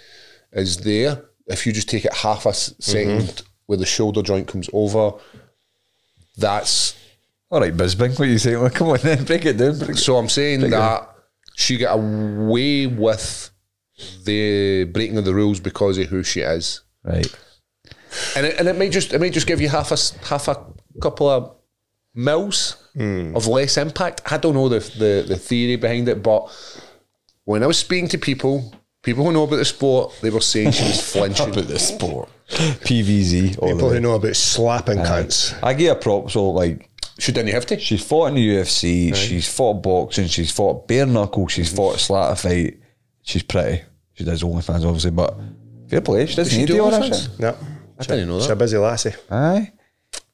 is there. If you just take it half a second where the shoulder joint comes over, that's. All right, Bisbing, what are you saying? Well, come on then, break it down. So I'm saying that she got away with the breaking of the rules because of who she is, Right. and it might just give you half a couple of mils of less impact. I don't know the theory behind it, but when I was speaking to people who know about the sport, they were saying she was flinching about the sport. PVZ. all the People way. who know about slapping cunts. I give a prop, so like, She didn't have to. she's fought in the UFC, she's fought boxing, she's fought bare knuckle, she's fought slaughter fight. She's pretty. She does OnlyFans, obviously, but fair play. She doesn't she need do to all that OnlyFans? shit. No. I didn't know She's that. a busy lassie. Aye.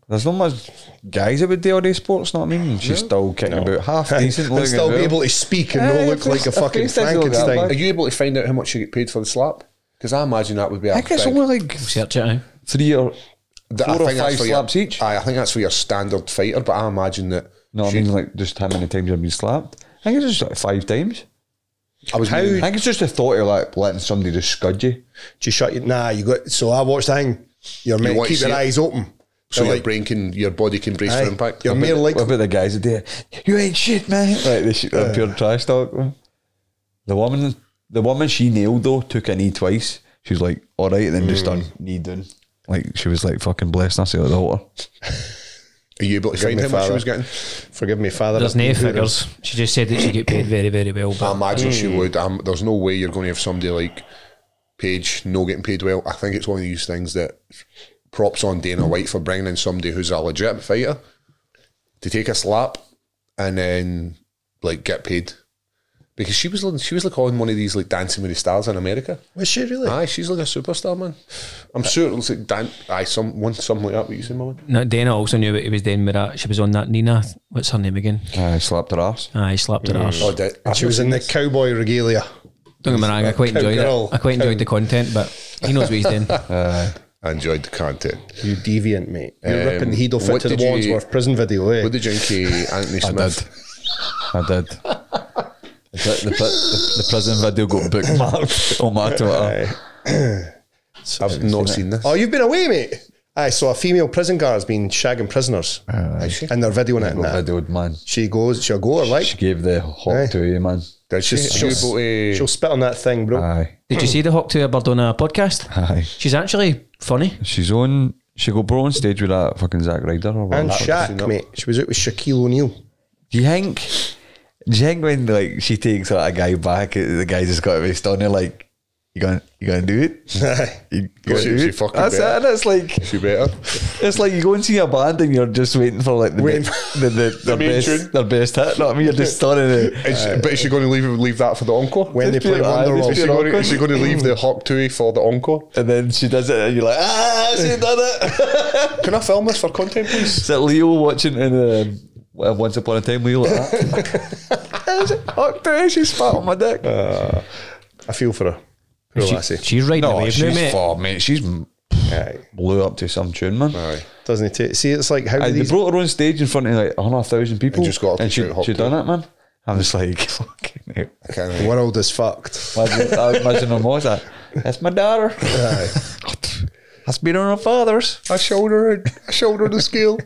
There's not much guys that would do all these sports, know what I mean? And she's still kicking about half decent And looking. still as be well. able to speak and Aye, not look if like a her fucking face doesn't look that Frankenstein. Are you able to find out how much you get paid for the slap? Because I imagine that would be. I think it's only like Search it out. 3 or I 4 or think that's 5 for slaps your, each. I think that's for your standard fighter, but I imagine that. No, I mean like just how many times you've been slapped. I think it's just like 5 times. I was. I think it's just the thought of like letting somebody just scud you. Do you shut your... Nah, you got... So I watched the thing. You're meant to want to keep your see it? eyes open. So They're your brain can, your body can brace aye, for impact. You're more What likely... about the guys that do it? You ain't shit, man. Like the shit, pure trash talk. Man. The woman she nailed though took a knee twice. She was like, all right, and then just done knee down. Like she was like fucking blessed us at the altar. Are you able to find me, how much she father. was getting? Forgive me, father. There's no figures. She just said that she get paid very, very well. I But imagine she would. There's no way you're going to have somebody like Paige no getting paid well. I think it's one of these things that props on Dana White for bringing in somebody who's a legitimate fighter to take a slap and then like get paid. Because she was like on one of these like Dancing with the Stars in America. Was she really? Aye, she's like a superstar, man. I'm sure it looks like something like that. What you say, man? no, Dana also knew what he was doing with that. She was on that Nina. What's her name again? I slapped her ass. He slapped her arse. Oh, did And she was in the cowboy regalia. Don't get me wrong, I quite enjoyed Cowgirl. it. I quite enjoyed the content, but he knows what he's doing. I enjoyed the content. You deviant, mate. You're ripping the Heedle fit what to the did you- Wandsworth prison video, eh? What did you think of Anthony Smith? I did. The prison video got bookmarked on my Twitter. I've not seen this. Oh, you've been away, mate. Aye, so a female prison guard's been shagging prisoners. Is she? And they're videoing it and that. Videoed, man. She'll go or like. She gave the hot Aye. to you, man. Did she? She'll, Are you able to- she'll spit on that thing, bro. Aye. Did you see the Hawk to a Bird on a podcast? Aye. She's actually funny. She go bro on stage with that fucking Zack Ryder or And whatever. Shaq, mate. She was out with Shaquille O'Neal. Do you think when like she takes like a guy back, the guy just got to be stunning, like You gonna do it? You gonna She- do she it? fucking That's it. better. And it's like She better. it's like you go and see a band and you're just waiting for like their main tune. best hit. Know what I mean? You're just starting it. But is she going to leave that for the encore? When they play Wonderwall. Is she going to leave the Hawk Tui for the encore? And then she does it, and you're like, she done it. Can I film this for content, please? Is that Leo watching in Once Upon a Time? Leo like that. Fuck me, she's spat on my dick. I feel for her. Poor lassie. She's riding the wave now, mate. far, mate. She's Aye. blew up to some tune, man. Aye. Doesn't it take... See, it's like how do They these... brought her on stage in front of like 100,000 people, And just got up and to shout, she "Hawk done it, man. I'm just like, fucking hell. I can't The remember. world is fucked. Imagine her mom's like, that's my daughter. That's been on her father's. I shoulder the skill.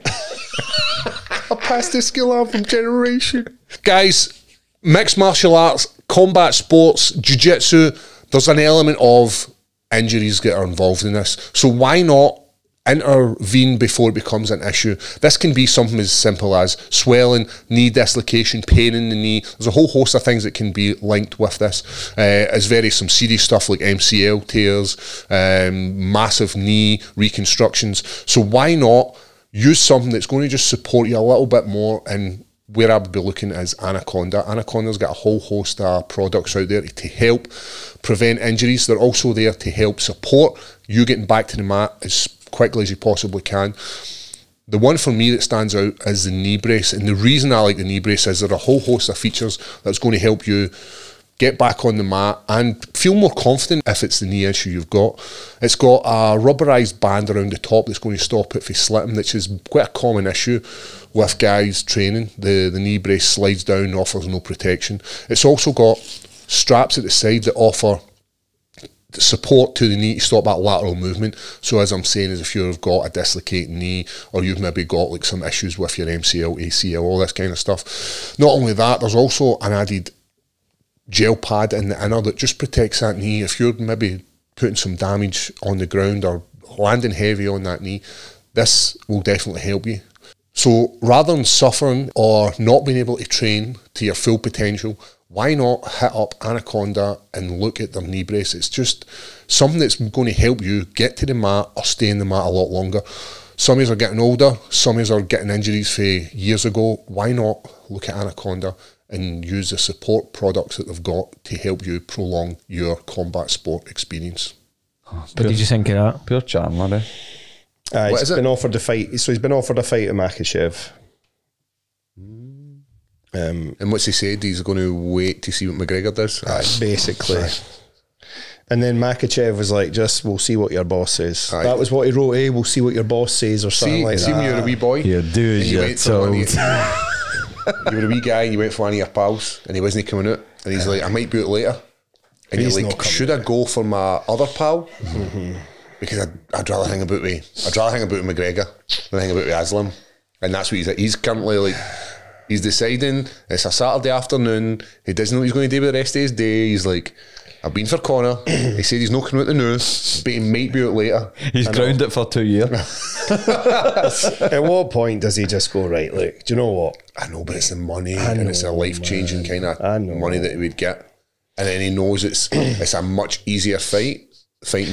I passed this skill on from generation. Guys, mixed martial arts, combat sports, jiu-jitsu, there's an element of injuries that are involved in this. So why not intervene before it becomes an issue? This can be something as simple as swelling, knee dislocation, pain in the knee. There's a whole host of things that can be linked with this. As some serious stuff like MCL tears, massive knee reconstructions. So why not use something that's going to just support you a little bit more? And where I would be looking is Anaconda. Anaconda's got a whole host of products out there to help prevent injuries. They're also there to help support you getting back to the mat as quickly as you possibly can. The one for me that stands out is the knee brace, and the reason I like the knee brace is there are a whole host of features that's going to help you get back on the mat and feel more confident if it's the knee issue you've got. It's got a rubberized band around the top that's going to stop it from slipping, which is quite a common issue with guys training. The knee brace slides down and offers no protection. It's also got straps at the side that offer support to the knee to stop that lateral movement. So as I'm saying, is if you've got a dislocated knee, or you've maybe got like some issues with your MCL, ACL, all this kind of stuff. Not only that, there's also an added gel pad in the inner that just protects that knee. If you're maybe putting some damage on the ground or landing heavy on that knee, this will definitely help you. So rather than suffering or not being able to train to your full potential, why not hit up Anaconda and look at their knee brace? It's just something that's going to help you get to the mat or stay in the mat a lot longer. Some of us are getting older, some of us are getting injuries from years ago. Why not look at Anaconda and use the support products that they've got to help you prolong your combat sport experience? What did you think of that? Pure Chandler, eh? He's What is it? been offered the fight. So he's been offered a fight at Makachev. And what's he said? He's going to wait to see what McGregor does? Basically. And then Makachev was like, we'll see what your boss says. Aye. That was what he wrote, when you were a wee boy. You do as And you you're went for one told. of you were a wee guy and you went for one of your pals and he wasn't coming out, and he's like, I might be out later. And He's you're not like, coming should I go for my other pal? Because I'd rather hang about with McGregor than hang about with Aslam. And that's what he's like. He's currently like, he's deciding it's a Saturday afternoon, he doesn't know what he's going to do with the rest of his day. He's like, I've been for Connor, he said he's not coming out the news, but he might be out later. He's grounded it for 2 years. At what point does he just go, right, look, do you know what? I know, but it's the money and it's a life-changing kind of money that he would get. And then he knows it's a much easier fighting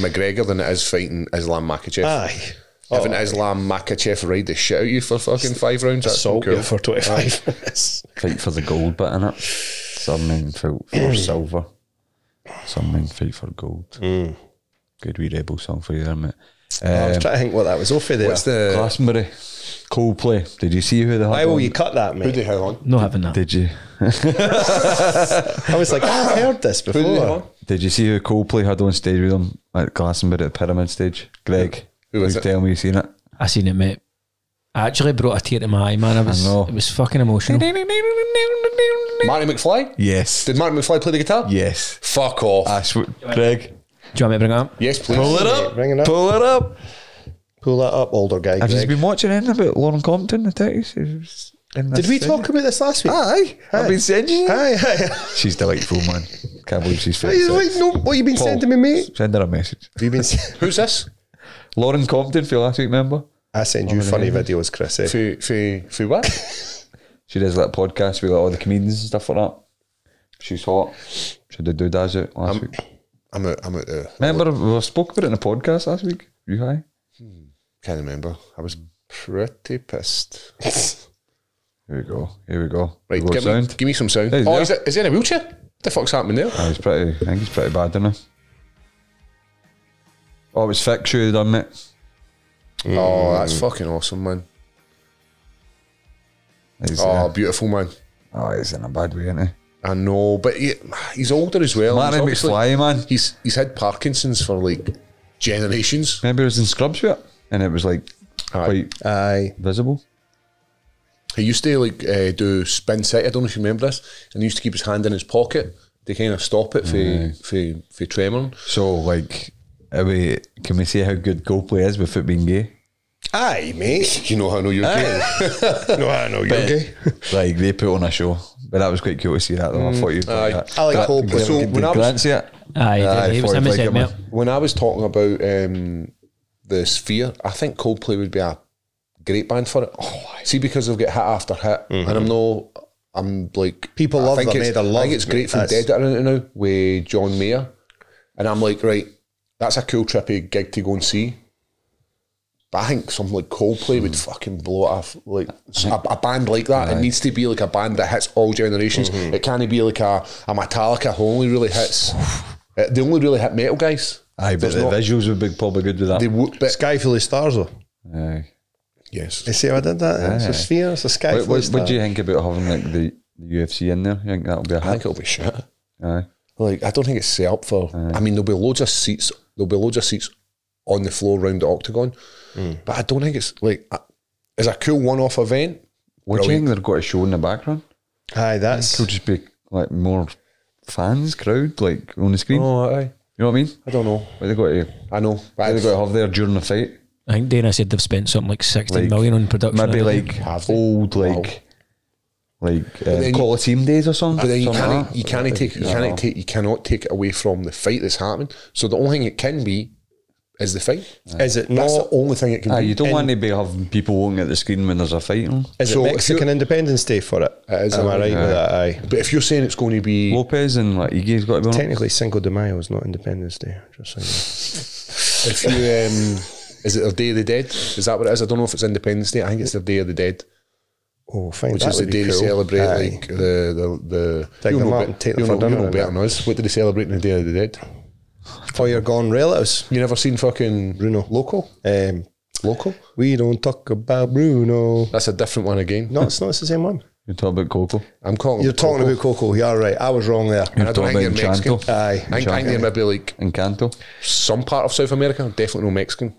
McGregor than it is fighting Islam Makhachev. Aye. Having Islam Makhachev ride the shit out of you for fucking 5 rounds, that's so Assault cool. you for 25 minutes. Fight for the gold bit in it. Some men fight for silver. Some men fight for gold. Good wee rebel song for you there, mate. I was trying to think what that was off of there. What's the... Glastonbury, Coldplay. Did you see who they had Why will on? you cut that, Who mate? did he have on? Not having that. Did you? I was like, I've heard this Who did he have before. on? Did you see who Coldplay had on stage with them at Glastonbury at the Pyramid stage? Greg, Who was you it? tell me you seen it. I seen it, mate. I actually brought a tear to my eye, man. I know. It was fucking emotional. Marty McFly? Yes. Did Marty McFly play the guitar? Yes. Fuck off. Greg, Do you want me to bring it up? Yes, please. pull it up. Bring it up. Pull it up. Pull that up, older guy. Have you Greg. been watching anything about Lauren Compton, the text? Did we talk about this last week? Aye. I've been sending you. Aye. She's delightful, man. Can't believe she's fit. He's like, no, what you been sending me, mate? Send her a message. Have you been? Who's this? Lauren Compton for last week, remember? I send you funny videos, Chris. For what? She does like podcasts with like, all the comedians and stuff like that. She's hot. She did Doodaz out last week. I'm out the... Remember, we spoke about it in a podcast last week. You high? Can't remember. I was pretty pissed. Here we go. Right, We go give me some sound. Hey, Oh, is is he in a wheelchair? What the fuck's happening there? I think he's pretty bad, isn't he? Oh, it was Fix you done it. Oh, that's fucking awesome, man. He's, Beautiful, man. He's in a bad way, isn't he? I know, but he's older as well. Martin McFly, man. He's had Parkinson's for like generations. Remember he was in Scrubs with it? And it was like quite visible. He used to like do spin city. I don't know if you remember this. And he used to keep his hand in his pocket to kind of stop it for tremoring. So like, can we say how good Coldplay is with it being gay? Aye, mate. You know how I know you're gay. No, I know you're gay. Like they put on a show, but that was quite cool to see that though. I thought you'd like that. I like Coldplay. So Did when I Grant was, see it? Aye, he was him said, mate. when I was talking about the Sphere, I think Coldplay would be a great band for it. See, because they've got hit after hit, and I'm like, People love them, mate. I think it's great from Dead that are in it now with John Mayer, and I'm like, right, that's a cool trippy gig to go and see. But I think something like Coldplay would fucking blow it off. Like a band like that, it needs to be like a band that hits all generations. It can't be like a Metallica who only really hits. They only really hit metal guys. Aye, but the visuals would be probably good with that. They would, but Sky full of stars, though. Aye. yes. You see how I did that? It's a sphere, it's a sky full of stars. What do you think about having like the UFC in there? You think that'll be a I think hit? it'll be shit. Aye. Like, I don't think it's set up for. I mean, there'll be loads of seats. There'll be loads of seats on the floor around the octagon, but I don't think it's like it's a cool one-off event. What do you think they've got a show in the background? Aye, that's... Could just be like more fans, crowd, like on the screen. Oh, aye. You know what I mean? I don't know. What they got to? I know. What they got to have there during the fight? I think Dana said they've spent something like 16 million on production. Maybe already. like old Coliseum days or something. But then you something like can't that. you cannot take it away from the fight that's happening. So the only thing it can be is the fight. Is it That's not... the only thing it can be. You don't want to be having people looking at the screen when there's a fight on. Is So it if Mexican Independence Day for it? It is, Am I right with that? Aye. But if you're saying it's going to be, Lopez and like Iggy's got to be on it. Technically, Cinco de Mayo is not Independence Day. Just saying. if you is it their Day of the Dead? Is that what it is? I don't know if it's Independence Day. I think it's their Day of the Dead, Oh, fine. which that is the would day be they cool. celebrate Aye. like the Dig you'll them know up bet- and take them you'll for know- dinner you'll know and better that. than us. What do they celebrate in the Day of the Dead? Oh, you're gone relatives. You never seen fucking Bruno. Local? Local? We don't talk about Bruno. That's a different one again. No, it's not. It's the same one. You're talking about Coco. I'm calling. You're talking about Coco. You're right. I was wrong there. And I don't talking think they're about Mexican. Enchanto. Aye. I think they're maybe like Encanto. some part of South America. Definitely no Mexican.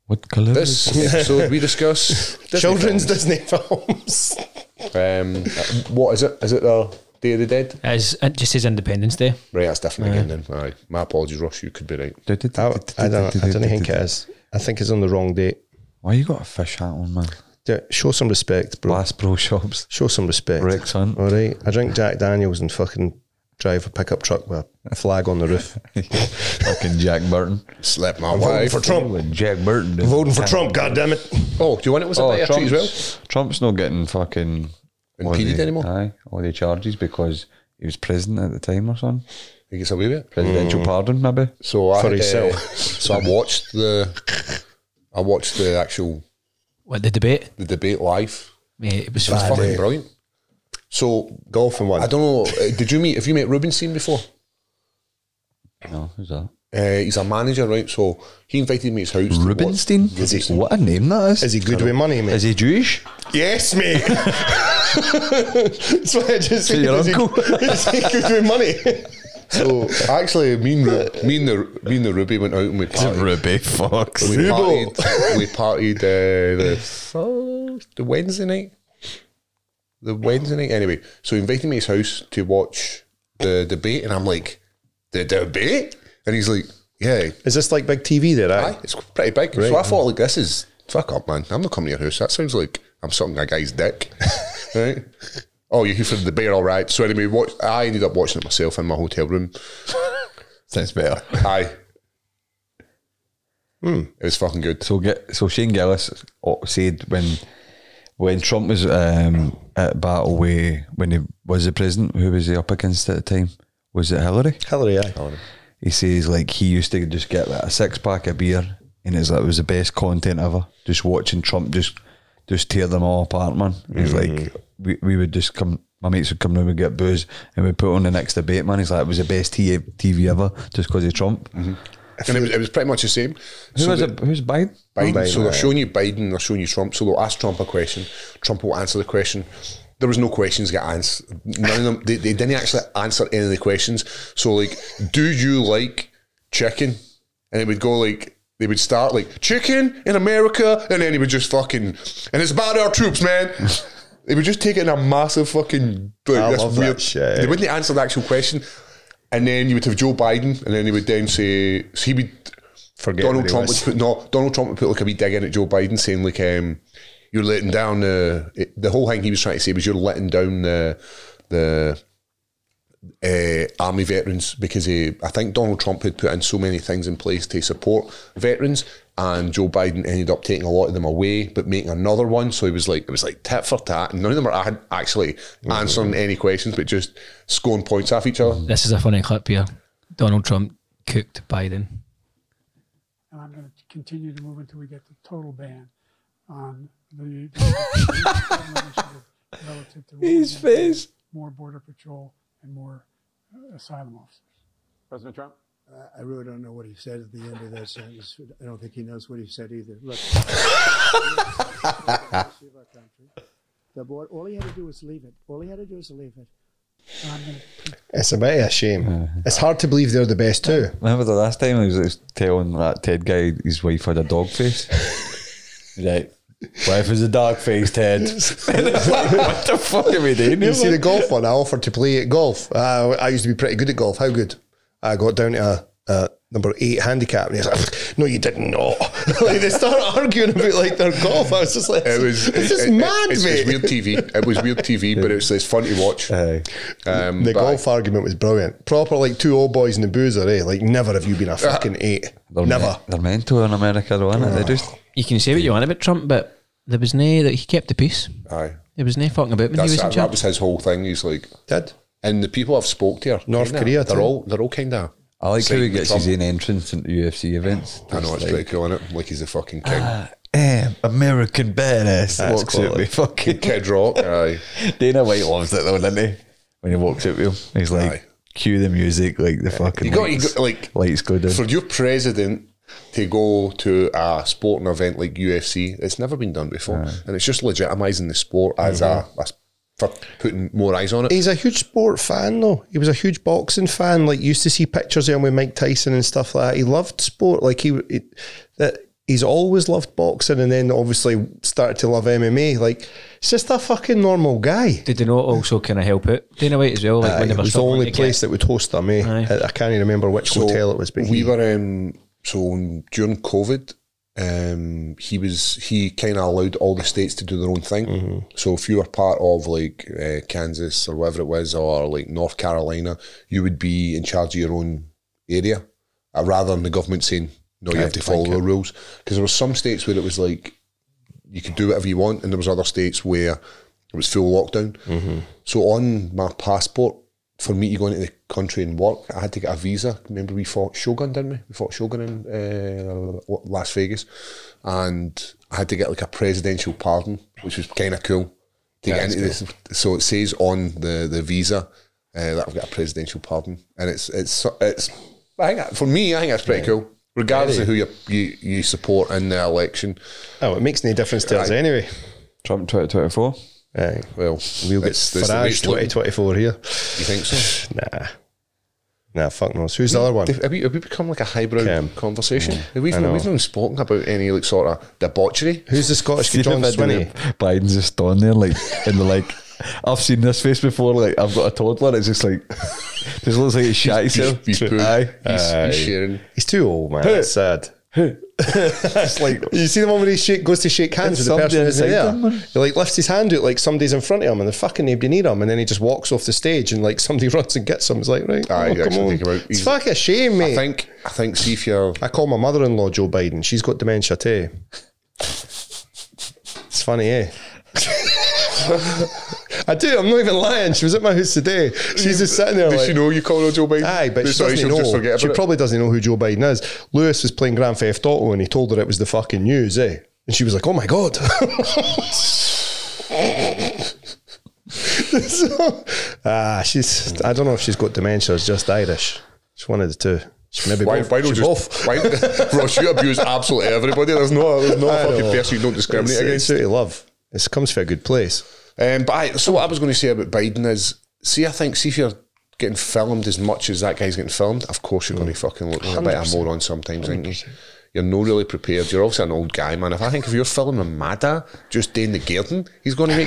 What colour? This episode we discuss Children's Disney Disney films. films. What is it? Is it the Day of the Dead? It just says Independence Day. Right, that's different again then. Aye. My apologies, Ross. You could be right. I don't think it is. I think it's on the wrong date. Why you got a fish hat on, man? Show some respect, bro. Blast Pro Shops. Show some respect. Rex Hunt. All right. I drink Jack Daniels and fucking drive a pickup truck with a flag on the roof. Fucking Jack Burton. Slept my I'm voting wife. for Trump. With Jack Burton. Voting for Trump, goddammit. Oh, do you want it? Was it a treat as well? Trump's not getting fucking Impeded anymore? Aye, all the charges because he was president at the time or something. He gets away with it. Presidential pardon, maybe. So I For had, himself. so I watched the actual What, the debate? the debate live. Mate, it was It was bad. fucking brilliant. So Golfing one. I don't know. Have you met Rubenstein before? No, who's that? He's a manager, right? So he invited me to his house. to watch- Rubenstein? What a name that is. Is he good with money, mate? Is he Jewish? Yes, mate. That's why I just said, your is he uncle? is he good with money? So actually, me and the Ruby went out and we partied. Ruby Fox. We partied the Wednesday night. The Wednesday night. Anyway, so he invited me to his house to watch the debate, and I'm like, the debate? And he's like, yeah. Is this like big TV there, Aye, it's pretty big. Right. So I thought, like, this is, fuck up, man. I'm not coming to your house. That sounds like I'm sucking a guy's dick. Right? Oh, you're here for the debate, all right. So anyway, I ended up watching it myself in my hotel room. Sounds better. Aye. It was fucking good. So Shane Gillis said when Trump was at battle with, when he was the president, who was he up against at the time? Was it Hillary? Hillary, aye. He says like he used to just get like a 6-pack of beer, and it was the best content ever. Just watching Trump just tear them all apart, man. He's like, we would just come. My mates would come round and get booze, and we'd put on the next debate, man. He's like, it was the best TV ever, just because of Trump. And it was pretty much the same. Who's Biden? Biden. So they're showing you Biden, they're showing you Trump. So they'll ask Trump a question. Trump will answer the question. There was no questions get answered. None of them. They didn't actually answer any of the questions. So like, do you like chicken? And it would go like, they would start like, chicken in America, and then he would just fucking, and it's about our troops, man. They would just take it in a massive fucking, like, I this love weird, that shit. They wouldn't answer the actual question. And then you would have Joe Biden, and then he would then say, so he would, Forget Donald what he Trump was. Donald Trump would put like a wee dig in at Joe Biden, saying like, you're letting down the whole thing he was trying to say was you're letting down the army veterans, because I think Donald Trump had put in so many things in place to support veterans, and Joe Biden ended up taking a lot of them away but making another one. So it was like tit for tat, and none of them are actually answering any questions but just scoring points off each other. This is a funny clip here. Donald Trump cooked Biden. And I'm going to continue to move until we get the total ban on the relative to His face. more border patrol and more asylum officers. President Trump? I really don't know what he said at the end of that sentence. I don't think he knows what he said either. Look, all he had to do was leave it. All he had to do was leave it. It's a bit of a shame. It's hard to believe they're the best too. Remember the last time he was telling that Ted guy his wife had a dog face? He's like, wife is a dog face, Ted. And it's like, what the fuck are we doing? You see the golf one? I offered to play at golf. I used to be pretty good at golf. How good? I got down to a number 8 handicap, and he's like, "No, you did not." Like they start arguing about like their golf. I was just like, "This is mad, it's mate." weird TV. It was weird TV, but it's fun to watch. The golf argument was brilliant. Proper like 2 old boys in the boozer, eh? Like never have you been a fucking 8. Never. They're meant to in America, though, aren't they? They just. You can say what you want about Trump, but there was no that he kept the peace. Aye, There was no fucking about when he was in that charge. was his whole thing. He's like, Did and the people I've spoke to, North Korea they're too. all kind of. I like how he Side gets with his own entrance into UFC events. I know, it's like, pretty cool, isn't it? Like he's the fucking king. American badass. That's Walks out quality. with fucking Kid Rock, aye. Dana White loves it though, doesn't he? When he walks out with him, he's like, Aye. cue the music, like the fucking You got like lights go down. for your president to go to a sporting event like UFC. It's never been done before, and it's just legitimising the sport as for putting more eyes on it. He's a huge sport fan though. He was a huge boxing fan. Like used to see pictures of him with Mike Tyson and stuff like that. He loved sport. Like he's always loved boxing, and then obviously started to love MMA. Like it's just a fucking normal guy. Did they not also kind of help out Dana White as well? Like when they It were was the struggling only to place that would host them. Eh? Aye. I can't even remember which hotel it was, but we were during COVID. He kind of allowed all the states to do their own thing. So if you were part of like Kansas or whatever it was, or like North Carolina, you would be in charge of your own area, rather than the government saying no, you have to follow the rules. Because there were some states where it was like you could do whatever you want, and there was other states where it was full lockdown. So on my passport, for me to go into the country and work, I had to get a visa. Remember we fought Shogun, didn't we? We fought Shogun in Las Vegas, and I had to get like a presidential pardon, which was kind of cool to get into this. So it says on the visa that I've got a presidential pardon, and it's I think for me, I think that's pretty cool, regardless of who you support in the election. oh, it makes no difference to us anyway. Trump 2024. Aye. Well, We'll get it's the Farage race to- 2024 here. You think so? Nah, fuck knows. Who's the other one? Have we become like a highbrow conversation? We've I know. not spoken about any like sort of debauchery. Who's the Scottish guy? John Swinney. Biden's just standing there, like, and they're like, I've seen this face before. Like, I've got a toddler. It's just like, just looks like he's shat himself. He's Aye. He's sharing. He's too old, man. That's sad. It's like, You see the one where he goes to shake hands with the Somebody person who's inside there? him, man. He like lifts his hand out like somebody's in front of him and there's fucking nobody near him, and then he just walks off the stage and like somebody runs and gets him. It's like, right, Aye, come actually on. take him out. It's fucking a shame, mate. I think see if you're I call my mother-in-law Joe Biden. She's got dementia too. It's funny, eh? I do. I'm not even lying. She was at my house today. She's just sitting there. Does like, she know you call her Joe Biden? Aye, but she Sorry, doesn't she'll just know. forget She about it. probably doesn't know who Joe Biden is. Lewis was playing Grand Theft Auto and he told her it was the fucking news, eh? And she was like, "Oh my god." She's. I don't know if she's got dementia or is just Irish. She's one of the two. She maybe Why both. don't She's just Ross, you abuse absolutely everybody. There's no a fucking person you don't discriminate against. It's out of love. It comes from a good place. So what I was going to say about Biden is, see if you're getting filmed as much as that guy's getting filmed, of course you're going to fucking look like a bit of a moron sometimes, aren't you? You're not really prepared. You're also an old guy, man. If you're filming Mada just doing the garden, he's going to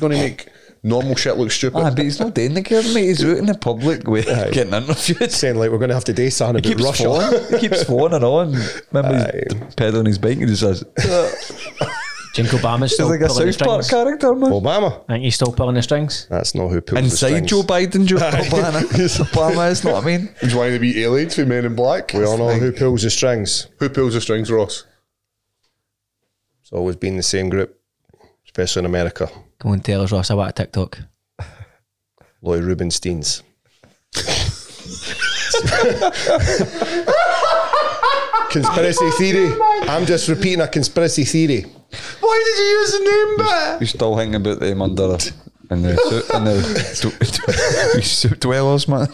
make normal shit look stupid. But he's not doing the garden, mate. He's out in the public with getting interviewed. Saying like, we're going to have to do something about Russia. He keeps phoning on. Remember he's pedaling his bike and he says, Do you think Obama's still he's like a pulling the South Park strings? character, man. Obama. I think he's still pulling the strings. That's not who pulls Inside the strings. Joe Biden, Obama is, know what I mean? He's wanting to be aliens for Men in Black. We all know who pulls the strings. Who pulls the strings, Ross? It's always been the same group, especially in America. Come on, tell us, Ross, I want a TikTok. Lloyd Rubensteins. Conspiracy theory. I'm just repeating a conspiracy theory. Why did you use the name back? You still thinking about them under in the suit dwellers, man.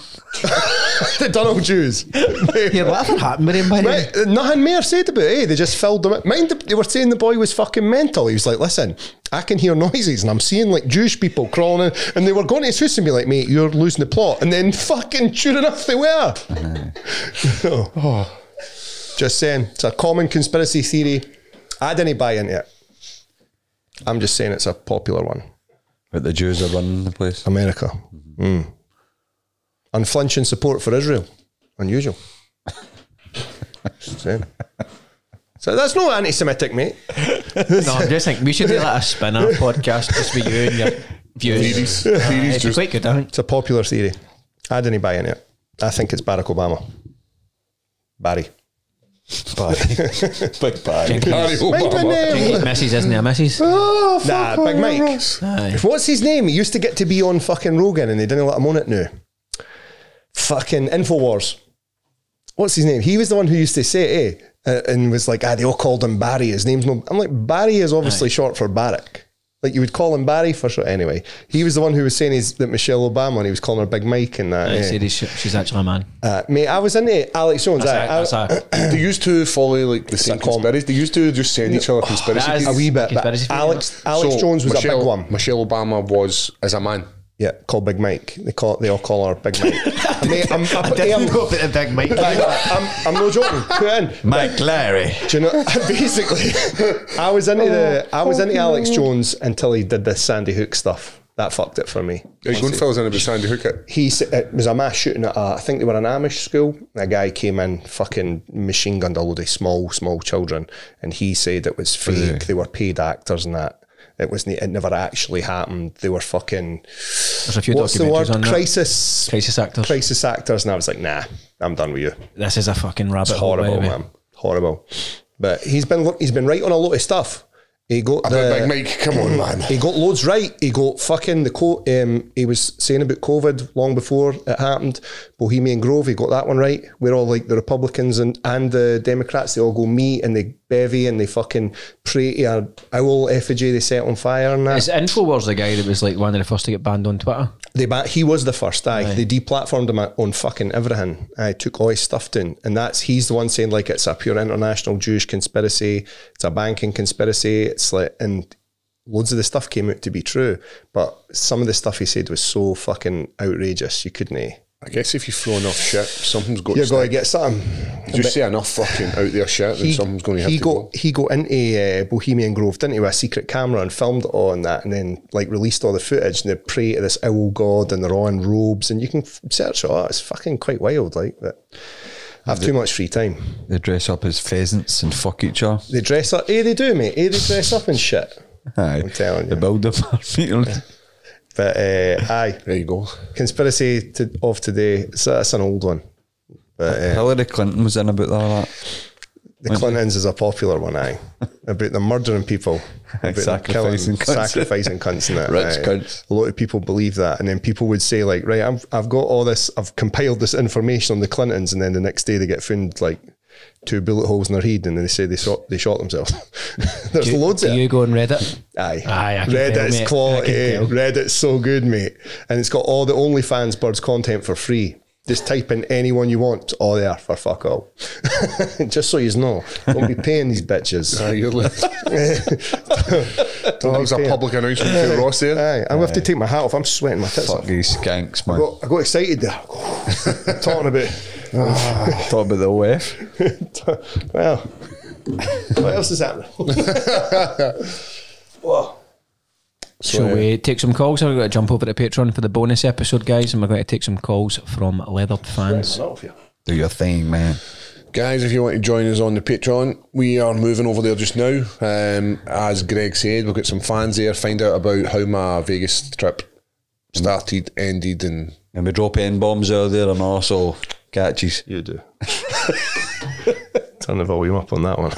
The Donald Jews. Yeah, whatever happened with him, by the way? Right, nothing more said about it. They just filled him. Mind, they were saying the boy was fucking mental. He was like, listen, I can hear noises and I'm seeing like Jewish people crawling in, and they were going to his house and be like, mate, you're losing the plot. And then fucking sure enough they were. Just saying, it's a common conspiracy theory. I didn't buy into it. I'm just saying it's a popular one. But the Jews are running the place. America. Unflinching support for Israel. Unusual. Just saying. So that's not anti-Semitic, mate. No, I'm just thinking we should do like a spin-off podcast just with you and your views. Theories It'd be quite good, I think. It's a popular theory. I didn't buy into it. I think it's Barack Obama. Barry. Big Barry. Jinky's missus, isn't he a missus? Oh, nah, Big Mike. Aye. What's his name? He used to get to be on fucking Rogan and they didn't let him on it now. Fucking Infowars. What's his name? He was the one who used to say it, and was like, they all called him Barry. His name's no... I'm like, Barry is obviously short for Barack. Like, you would call him Barry for sure. Anyway, he was the one who was saying that Michelle Obama, and he was calling her Big Mike and that. I said she's actually a man. Mate, I was into Alex Jones. They used to follow like the same conspiracy. They used to just send each other conspiracy that is theories. a wee bit. But Conspiracy theory, Alex Jones was a big one. Michelle Obama was as a man. Yeah, called Big Mike. They all call her Big Mike. Mate, I'm know about the Big Mike. I'm no joking. Put it in. Mike Larry. Do you know? Basically, I was into Alex Jones until he did this Sandy Hook stuff. That fucked it for me. Are you going to fill us in about Sandy Hook? It was a mass shooting at I think they were an Amish school. A guy came in, fucking machine gunned a load of small children, and he said it was fake. They were paid actors and that. It never actually happened. They were fucking... There's a few what's the word? documentaries on that. Crisis actors. Crisis actors. And I was like, nah, I'm done with you. This is a fucking rabbit It's hole. horrible, man. Horrible. But he's been right on a lot of stuff. He got Big Mike, come on, man. He got loads right. He got fucking he was saying about COVID long before it happened. Bohemian Grove, he got that one right. Where all like the Republicans and the Democrats, they all go meet and they bevy and they fucking pray to an owl effigy they set on fire and that. Is Infowars the guy that was like one of the first to get banned on Twitter? He was the first, Aye. They deplatformed him on fucking everything. I took all his stuff down. And he's the one saying like it's a pure international Jewish conspiracy, it's a banking conspiracy, it's like, and loads of the stuff came out to be true. But some of the stuff he said was so fucking outrageous, you couldn't. I guess if you throw enough shit, something's got to You're going to get something. You just say enough fucking out there shit, then something's going to have to go. He got into Bohemian Grove, didn't he, with a secret camera and filmed it all and that, and then like released all the footage and they pray to this owl god and they're all in robes and you can search it. It's fucking quite wild, like that. I have too much free time. They dress up as pheasants and fuck each other. They dress up. They do, mate. They dress up and shit. Aye. I'm telling you. The build-up. But aye, there you go. Conspiracy of today. So that's an old one. But Hillary Clinton was in about that. The Clintons is a popular one, aye. About them murdering people, about them killing, sacrificing cunts and that. Rich cunts. A lot of people believe that, and then people would say like, right, I've got all this, I've compiled this information on the Clintons, and then the next day they get found like 2 bullet holes in their head, and then they say they shot themselves. There's loads of it. Do you go on Reddit? Aye. I can Reddit's tell, quality. I can tell. Reddit's so good, mate. And it's got all the OnlyFans Birds content for free. Just type in anyone you want, all there for fuck all. Just so you know. Don't be paying these bitches. You're that was a public announcement for Ross there. Aye. I'm going to have to take my hat off. I'm sweating my tits Fuck off. these skanks, man. I got excited there. Talking about... Talking about the OF. Well, what else is happening? Whoa. Shall we take some calls? We're going to jump over to Patreon for the bonus episode, guys, and we're going to take some calls from leathered fans. Do your thing, man. Guys, if you want to join us on the Patreon, we are moving over there just now. As Greg said, we've got some fans there. Find out about how my Vegas trip started, ended, and we drop N-bombs out there and also catches. You do. Turn the volume up on that one.